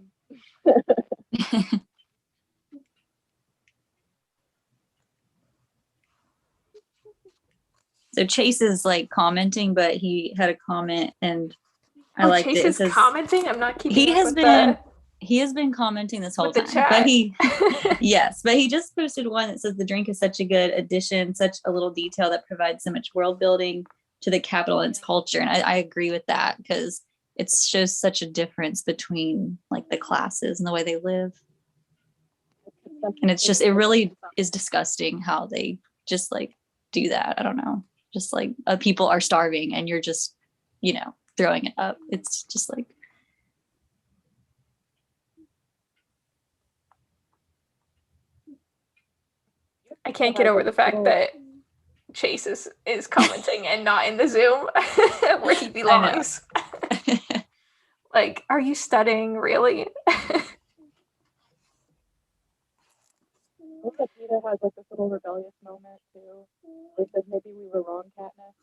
So Chase is like commenting, but he had a comment and I liked Chase it. It is says, commenting. I'm not keeping. he up has with been he has been commenting this whole with the time. chat. But he yes, but he just posted one that says the drink is such a good addition, such a little detail that provides so much world building to the capital and its culture. And I agree with that because it shows such a difference between like the classes and the way they live. And it's just, it really is disgusting how they just like do that. I don't know. Just like people are starving and you're just, throwing it up. It's just like. I can't get over the fact that Chase is commenting and not in the Zoom where he belongs. Like, are you studying really? Looks like Peeta has like this little rebellious moment too. Where he says, "Maybe we were wrong, Katniss."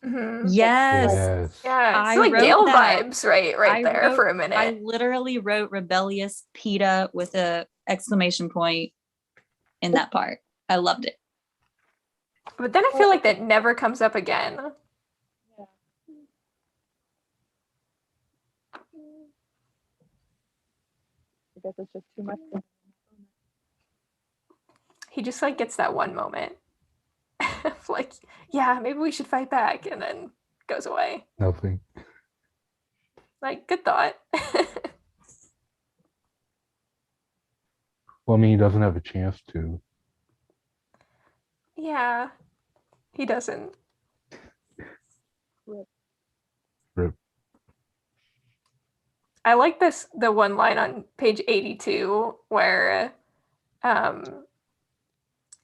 Mm-hmm. Yes. Yes. Yeah, it's I like wrote Gale that. vibes right there for a minute. I literally wrote rebellious Peeta with a exclamation point in that part. I loved it. But then I feel like that never comes up again. Yeah. I guess it's just too much. He just like gets that one moment. Like, yeah, maybe we should fight back, and then goes away. Nothing. Like, good thought. Well, I mean, he doesn't have a chance to. Yeah, he doesn't. Rip. I like the one line on page 82 where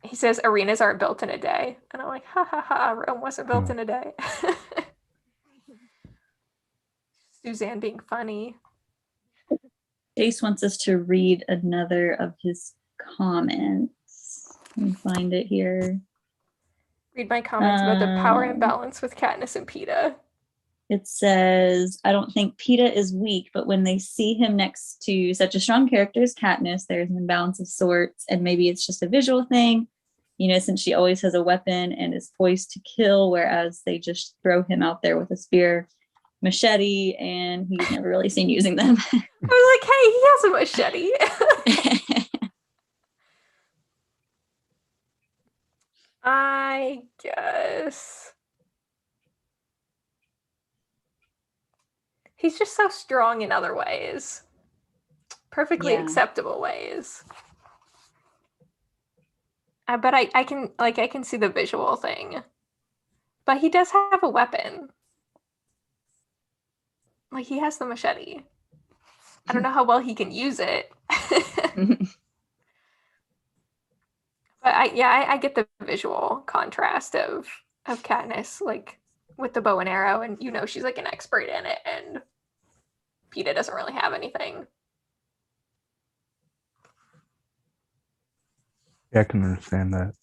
he says arenas aren't built in a day. And I'm like, ha ha ha, Rome wasn't built in a day. Suzanne being funny. Jace wants us to read another of his comments. Let me find it here. Read my comments about the power imbalance with Katniss and Peeta. It says, I don't think Peeta is weak, but when they see him next to such a strong character as Katniss, there's an imbalance of sorts, and maybe it's just a visual thing, you know, since she always has a weapon and is poised to kill, whereas they just throw him out there with a spear, machete, and he's never really seen using them. I was like, hey, he has a machete. I guess. He's just so strong in other ways. Perfectly acceptable ways. But I can see the visual thing. But he does have a weapon. Like, he has the machete. I don't know how well he can use it. But I get the visual contrast of Katniss, like, with the bow and arrow, and you know she's like an expert in it, and Peeta doesn't really have anything. Yeah, I can understand that.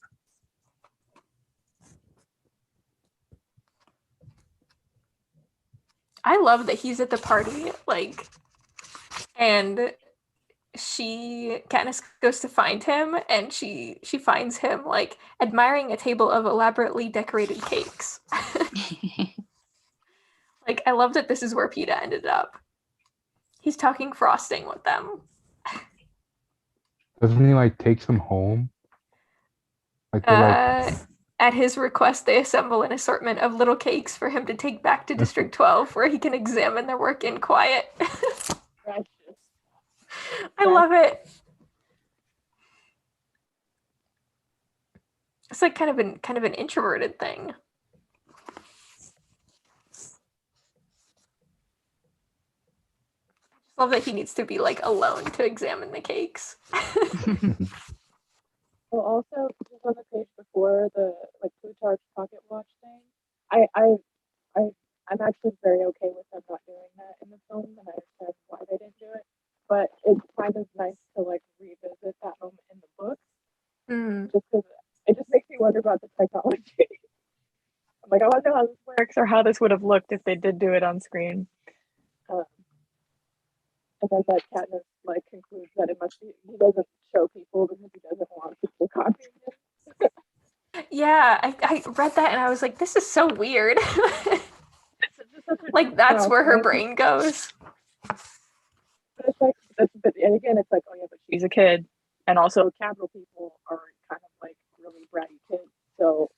I love that he's at the party, like, and Katniss goes to find him, and she finds him, like, admiring a table of elaborately decorated cakes. Like, I love that this is where Peeta ended up. He's talking frosting with them. Doesn't he like take some home? Like At his request, they assemble an assortment of little cakes for him to take back to District 12, where he can examine their work in quiet. I love it. It's like kind of an introverted thing. Love that he needs to be like alone to examine the cakes. Well, also just on the page before the like Plutarch's pocket watch thing, I'm actually very okay with them not doing that in the film, and I understand why they didn't do it. But it's kind of nice to like revisit that moment in the book, just because it just makes me wonder about the technology. I'm like, I want to know how this works or how this would have looked if they did do it on screen. And then that Katniss like concludes that it must be he doesn't show people because he doesn't want people copying him. Yeah, I read that and I was like, this is so weird. Like, that's where her brain goes. But it's like, and again, it's like, oh yeah, but she's a kid, and also Capital people are kind of like really bratty kids, so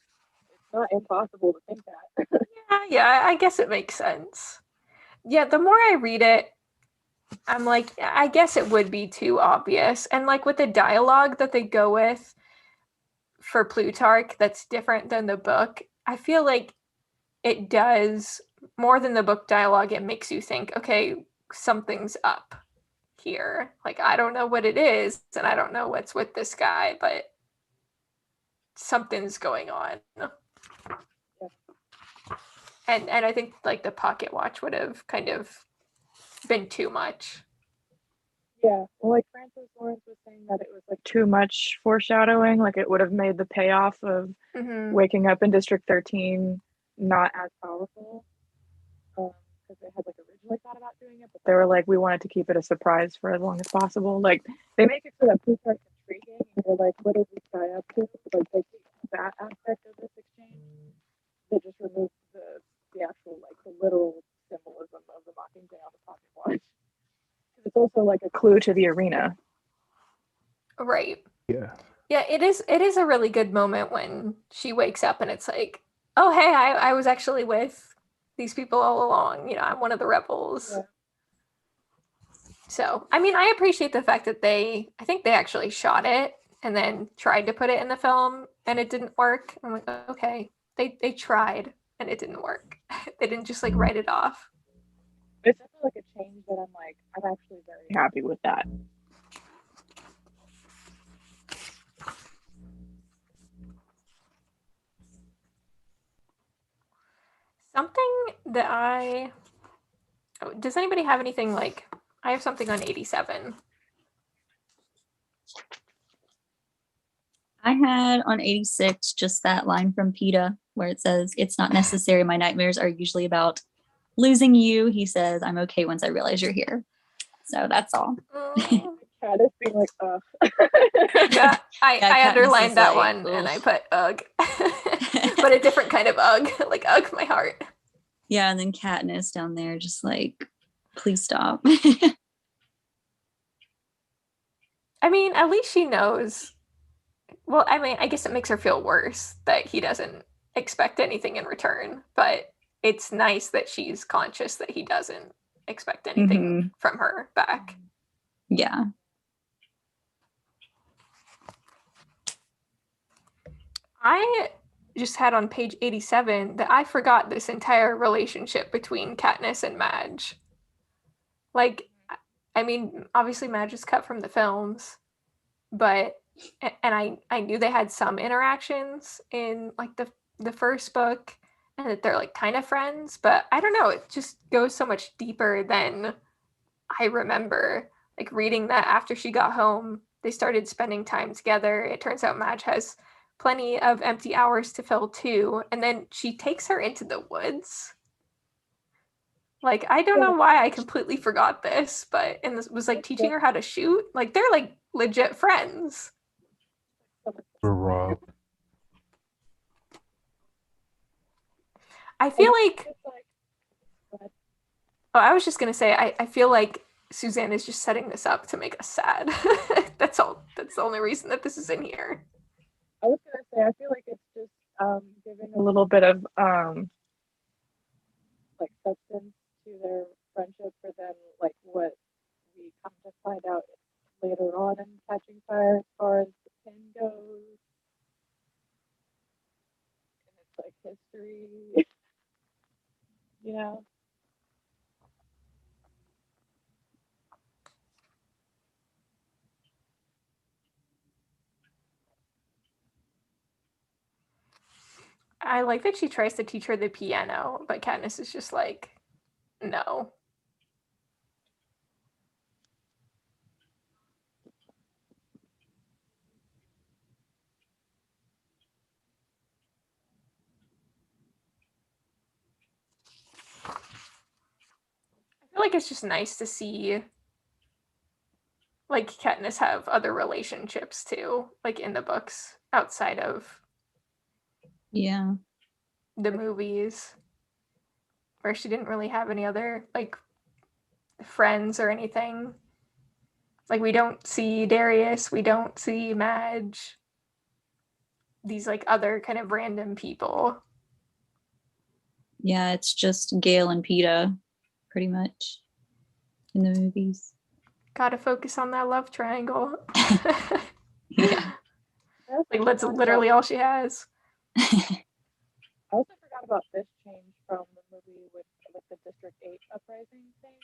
it's not impossible to think that. Yeah, I guess it makes sense. Yeah, the more I read it, I'm like, I guess it would be too obvious. And like with the dialogue that they go with for Plutarch that's different than the book, I feel like it does more than the book dialogue. It makes you think, okay, something's up here. Like, I don't know what it is, and I don't know what's with this guy, but something's going on. And I think like the pocket watch would have kind of been too much. Yeah, well, like Francis Lawrence was saying that it was like too much foreshadowing. Like it would have made the payoff of waking up in District 13 not as powerful. Because they had like originally thought about doing it, but they were like, we wanted to keep it a surprise for as long as possible. Like they make it so that Plutarch's intriguing, and they're like, what is this guy up to? Like they keep that aspect of this exchange. They just remove the actual like the literal symbolism of the Mockingjay on the pocket watch. It's also like a clue to the arena. Right. Yeah. Yeah, it is a really good moment when she wakes up and it's like, oh hey, I was actually with these people all along. You know, I'm one of the rebels. Yeah. So, I mean, I appreciate the fact that I think they actually shot it and then tried to put it in the film and it didn't work. I'm like, okay, they tried and it didn't work. They didn't just like write it off. It's definitely like a change that I'm actually very happy with that. Something that does anybody have anything like I have something on 87. I had on 86 just that line from PETA where it says, "It's not necessary. My nightmares are usually about losing you." He says, "I'm okay once I realize you're here." So that's all. Mm. Katniss being like, ugh. Yeah, I Katniss underlined is that like, one and I "Ugh." put ugh. But a different kind of ugh, like ugh my heart. Yeah, and then Katniss down there just like, please stop. I mean, at least she knows. Well, I mean, I guess it makes her feel worse that he doesn't expect anything in return, but it's nice that she's conscious that he doesn't expect anything from her back. Yeah. I just had on page 87 that I forgot this entire relationship between Katniss and Madge. Like, I mean, obviously Madge is cut from the films, but and I knew they had some interactions in like the first book and that they're like kind of friends, but I don't know, it just goes so much deeper than I remember. Like reading that after she got home, they started spending time together. It turns out Madge has plenty of empty hours to fill too, and then she takes her into the woods. Like I don't know why I completely forgot this, but and this was like teaching her how to shoot. Like they're like legit friends. For Rob. I feel like It's like, oh, I was just gonna say I feel like Suzanne is just setting this up to make us sad. That's all. That's the only reason that this is in here. I was gonna say, I feel like it's just giving a little bit of like substance to their friendship, for then like what we come to find out later on in Catching Fire as far as the pin goes, and it's like history, you know. I like that she tries to teach her the piano, but Katniss is just like, no. I feel like it's just nice to see like Katniss have other relationships too, like in the books outside of Yeah. the movies, where she didn't really have any other like friends or anything. Like we don't see Darius, we don't see Madge, these like other kind of random people. Yeah, it's just Gale and PETA pretty much in the movies. Gotta focus on that love triangle. Yeah. Like that's literally all she has. I also forgot about this change from the movie with like the District 8 uprising thing.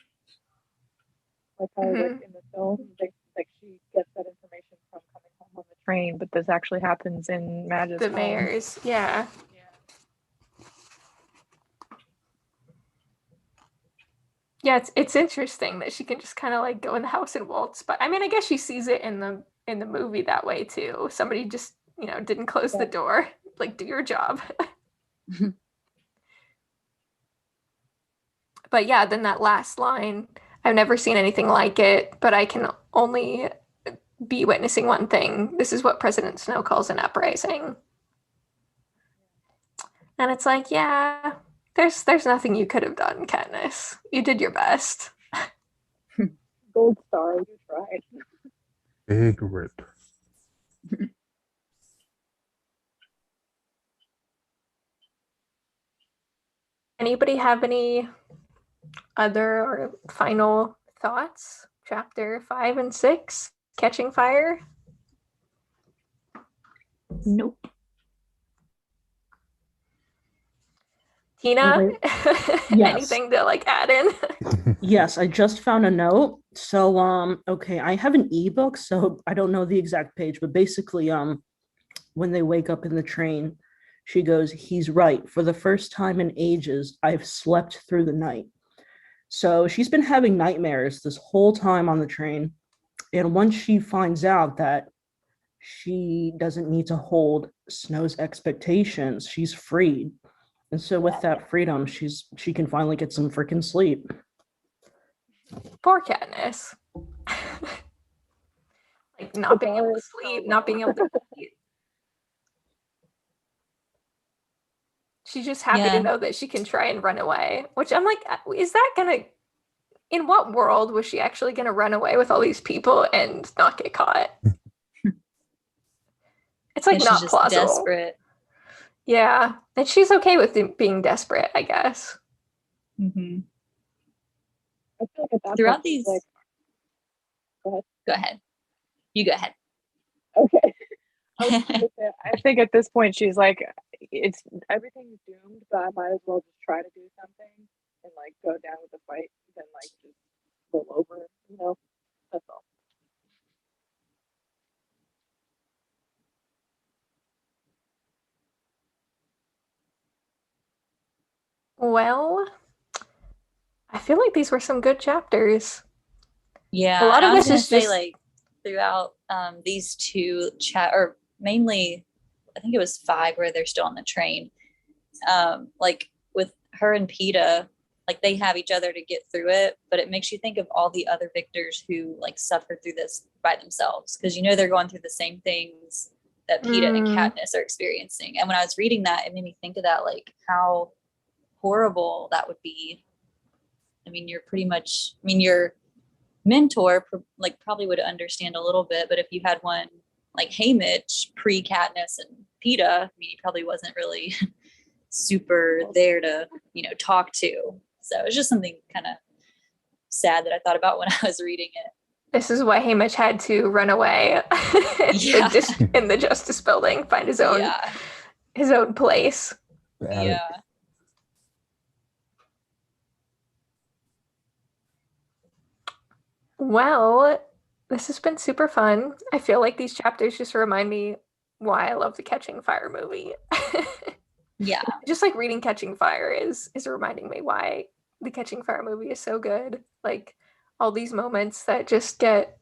Like how like in the film, like she gets that information from coming home on the train, but this actually happens in Madge's The home. mayor's, yeah. Yeah, it's interesting that she can just kind of like go in the house and waltz. But I mean, I guess she sees it in the movie that way too. Somebody just didn't close the door. Like, do your job. But yeah, then that last line, I've never seen anything like it, but I can only be witnessing one thing. This is what President Snow calls an uprising. And it's like, yeah, there's nothing you could have done, Katniss. You did your best. Gold star, you tried. Big rip. Anybody have any other or final thoughts? Chapter 5 and 6, Catching Fire? Nope. Tina, Yes. anything to like add in? Yes, I just found a note. So okay, I have an ebook, so I don't know the exact page, but basically when they wake up in the train, she goes, "He's right. For the first time in ages, I've slept through the night." So she's been having nightmares this whole time on the train. And once she finds out that she doesn't need to hold Snow's expectations, she's freed. And so with that freedom, she can finally get some freaking sleep. Poor Katniss. Like not being able to sleep, not being able to eat. She's just happy to know that she can try and run away, which I'm like, is that gonna, in what world was she actually gonna run away with all these people and not get caught? It's like not plausible. Desperate. Yeah, and she's okay with being desperate, I guess. Mm-hmm. I feel like at that Throughout point, these, like, go ahead. You go ahead. Okay. I think at this point she's like, it's everything's doomed, but I might as well just try to do something and like go down with the fight than like just roll over, you know. That's all. Well, I feel like these were some good chapters. Yeah, a lot of I was this gonna is say, just like throughout these two or mainly, I think it was 5 where they're still on the train. Like with her and Peeta, like they have each other to get through it, but it makes you think of all the other victors who like suffered through this by themselves, because you know they're going through the same things that Peeta and Katniss are experiencing. And when I was reading that, it made me think of that, like how horrible that would be. I mean, you're pretty much, I mean, your mentor like probably would understand a little bit, but if you had one like Haymitch pre Katniss and Peeta, I mean, he probably wasn't really super there to, you know, talk to. So it was just something kind of sad that I thought about when I was reading it. This is why Haymitch had to run away in the Justice Building, find his own place. Yeah. Well, this has been super fun. I feel like these chapters just remind me why I love the Catching Fire movie. Yeah. Just like reading Catching Fire is reminding me why the Catching Fire movie is so good. Like all these moments that just get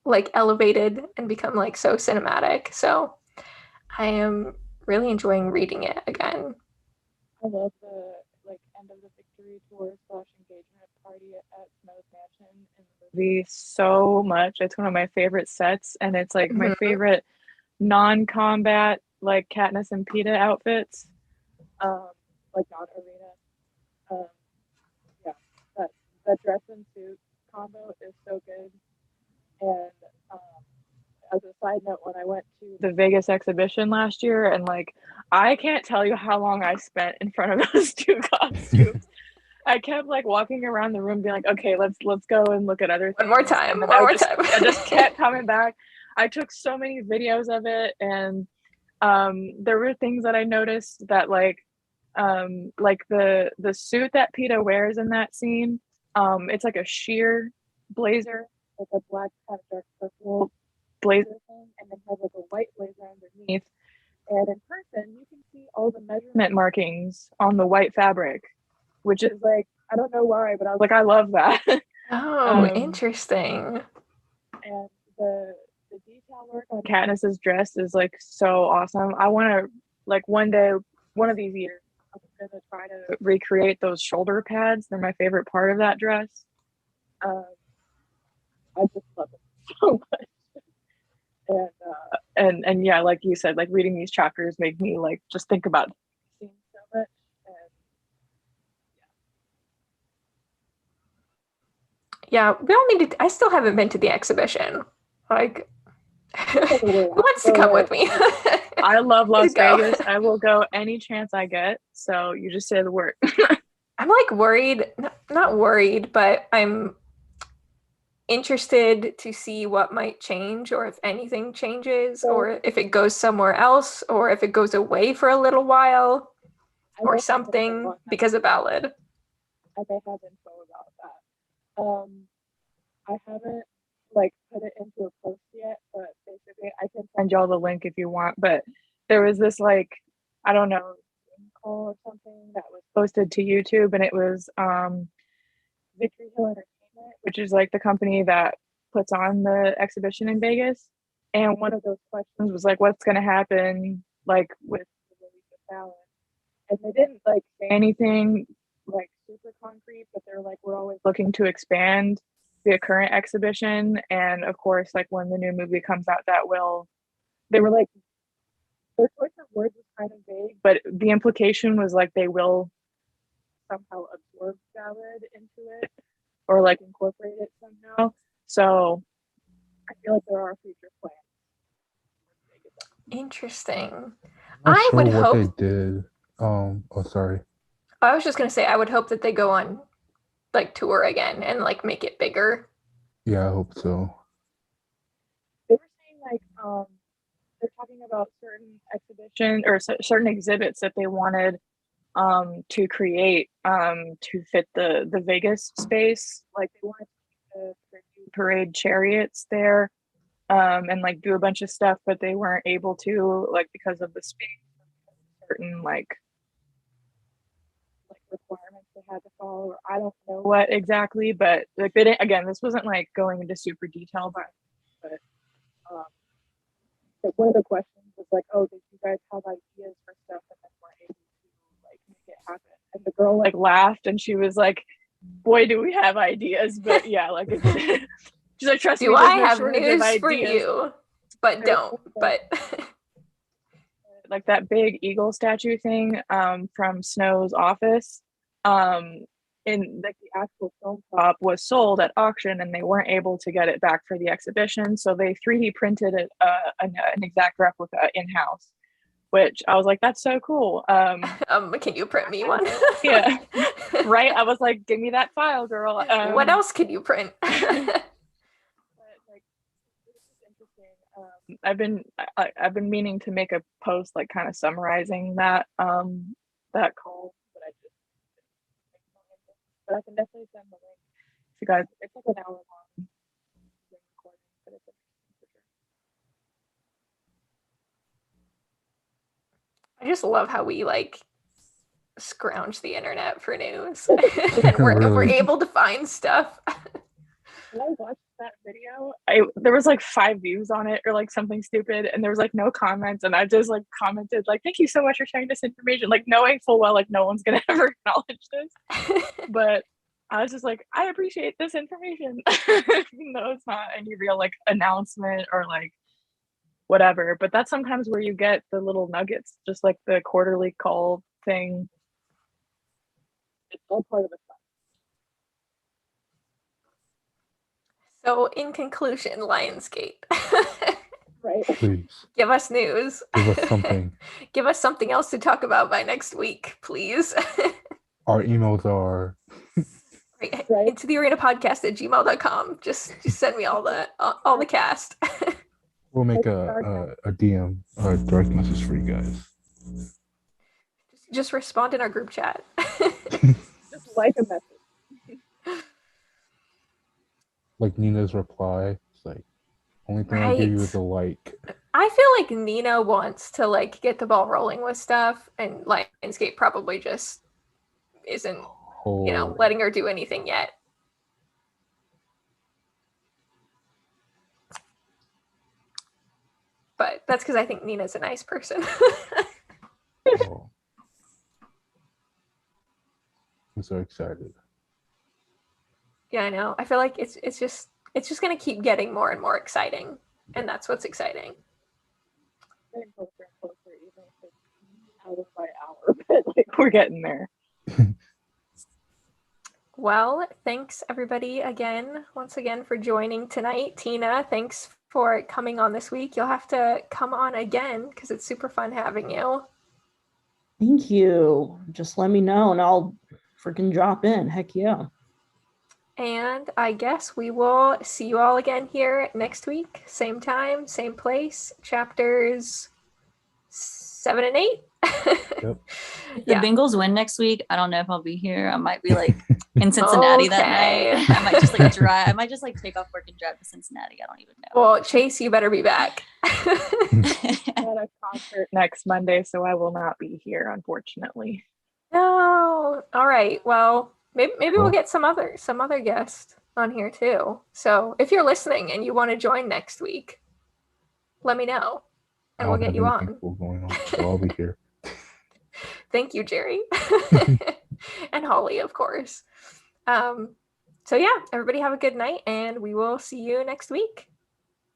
like elevated and become like so cinematic. So I am really enjoying reading it again. I love the like end of the victory tour / engagement party at Snow's Mansion in the movie so much. It's one of my favorite sets, and it's like my favorite non-combat like Katniss and Peeta outfits, like non-arena. Yeah, that dress and suit combo is so good. And as a side note, when I went to the Vegas exhibition last year, and like I can't tell you how long I spent in front of those two costumes. I kept like walking around the room being like, okay, let's go and look at other things. One more time. I just kept coming back. I took so many videos of it, and there were things that I noticed that like the suit that Peeta wears in that scene, it's like a sheer blazer, like a black kind of dark purple blazer thing, and then has like a white blazer underneath. And in person, you can see all the measurement markings on the white fabric, which is like, I don't know why, but I was like, I love that. Oh, interesting. And the detail work on Katniss's dress is like so awesome. I want to, like, one day, one of these years, I'm gonna try to recreate those shoulder pads. They're my favorite part of that dress. I just love it so much. And yeah, like you said, like reading these chapters make me like just think about seeing so much. And yeah, we all need to. I still haven't been to the exhibition. Like, who wants to come with me? I love Las Vegas. I will go any chance I get. So you just say the word. I'm like worried, not worried, but I'm interested to see what might change, or if anything changes, or if it goes somewhere else, or if it goes away for a little while, or something because of Ballad. I may have info about that. I haven't like put it into a post yet, but basically I can send y'all the link if you want. But there was this like, I don't know, call or something that was posted to YouTube, and it was Victory Hill Entertainment, which is like the company that puts on the exhibition in Vegas. And one of those questions was like, what's going to happen like with the release of Ballad? And they didn't like say anything like super concrete, but they're like, we're always looking to expand the current exhibition. And of course, like when the new movie comes out, they were like, their choice of words was kind of vague, but the implication was like they will somehow absorb Ballad into it or like incorporate it somehow. So I feel like there are future plans. Interesting. I'm not I sure would what hope. they did. Oh, sorry. I was just gonna say I would hope that they go on like tour again and like make it bigger. Yeah, I hope so. They were saying like they're talking about certain exhibition or certain exhibits that they wanted to create to fit the Vegas space. Like they wanted to parade chariots there and like do a bunch of stuff, but they weren't able to like because of the space, certain like requirements they had to follow. Or I don't know what exactly, but like they didn't. Again, this wasn't like going into super detail, but like one of the questions was like, "Oh, did you guys have ideas for stuff and then weren't able to like make it happen?" And the girl like laughed and she was like, "Boy, do we have ideas!" But yeah, like she's like, "Trust me, Do there's I no have shortage of news for ideas." you? But don't. But Like that big eagle statue thing from Snow's office. In like the actual film prop was sold at auction and they weren't able to get it back for the exhibition, so they 3D printed it, an exact replica in-house, which I was like, that's so cool. Can you print me one? Yeah, right. I was like, give me that file, girl. What else can you print? But, like, this is interesting. I've been meaning to make a post like kind of summarizing that call, but I can definitely send the link to you guys. It's like an hour long recording, but it's interesting for sure. I just love how we like scrounge the internet for news and we're Really? able to find stuff. When I watched that video, there was like 5 views on it or like something stupid, and there was like no comments, and I just like commented like, "Thank you so much for sharing this information," like knowing full well like no one's gonna ever acknowledge this. But I was just like, I appreciate this information, even though it's not any real like announcement or like whatever. But that's sometimes where you get the little nuggets, just like the quarterly call thing. It's all part of the fun. So in conclusion, Lionsgate. Right. Please Give us news. give us something. Give us something else to talk about by next week, please. Our emails are Right. Into the arena podcast at gmail.com. Just send me all the cast. we'll make a DM, a direct message for you guys. Just respond in our group chat. Just like a message. Like Nina's reply. It's like only thing I'll give you Right. is a like. I feel like Nina wants to like get the ball rolling with stuff, and Lionsgate probably just isn't, Oh, letting her do anything yet. But that's because I think Nina's a nice person. oh. I'm so excited. Yeah, I know. I feel like it's just gonna keep getting more and more exciting, and that's what's exciting. Getting closer and closer, even if it's hour by hour, but like we're getting there. Well, thanks everybody once again for joining tonight. Tina, thanks for coming on this week. You'll have to come on again because it's super fun having you. Thank you. Just let me know and I'll freaking drop in. Heck yeah. And I guess we will see you all again here next week. Same time, same place, chapters 7 and 8. If the Yeah. Bengals win next week, I don't know if I'll be here. I might be like in Cincinnati that Okay. night. I might just like drive. I might just like take off work and drive to Cincinnati. I don't even know. Well, Chase, you better be back. I'm at a concert next Monday, so I will not be here, unfortunately. No. All right. Well, Maybe we'll Well- get some other guest on here too. So if you're listening and you want to join next week, let me know, I and we'll don't get have you anything on. cool going on, so I'll be here. Thank you, Jerry. And Holly, of course. So yeah, everybody have a good night, and we will see you next week.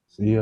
See ya.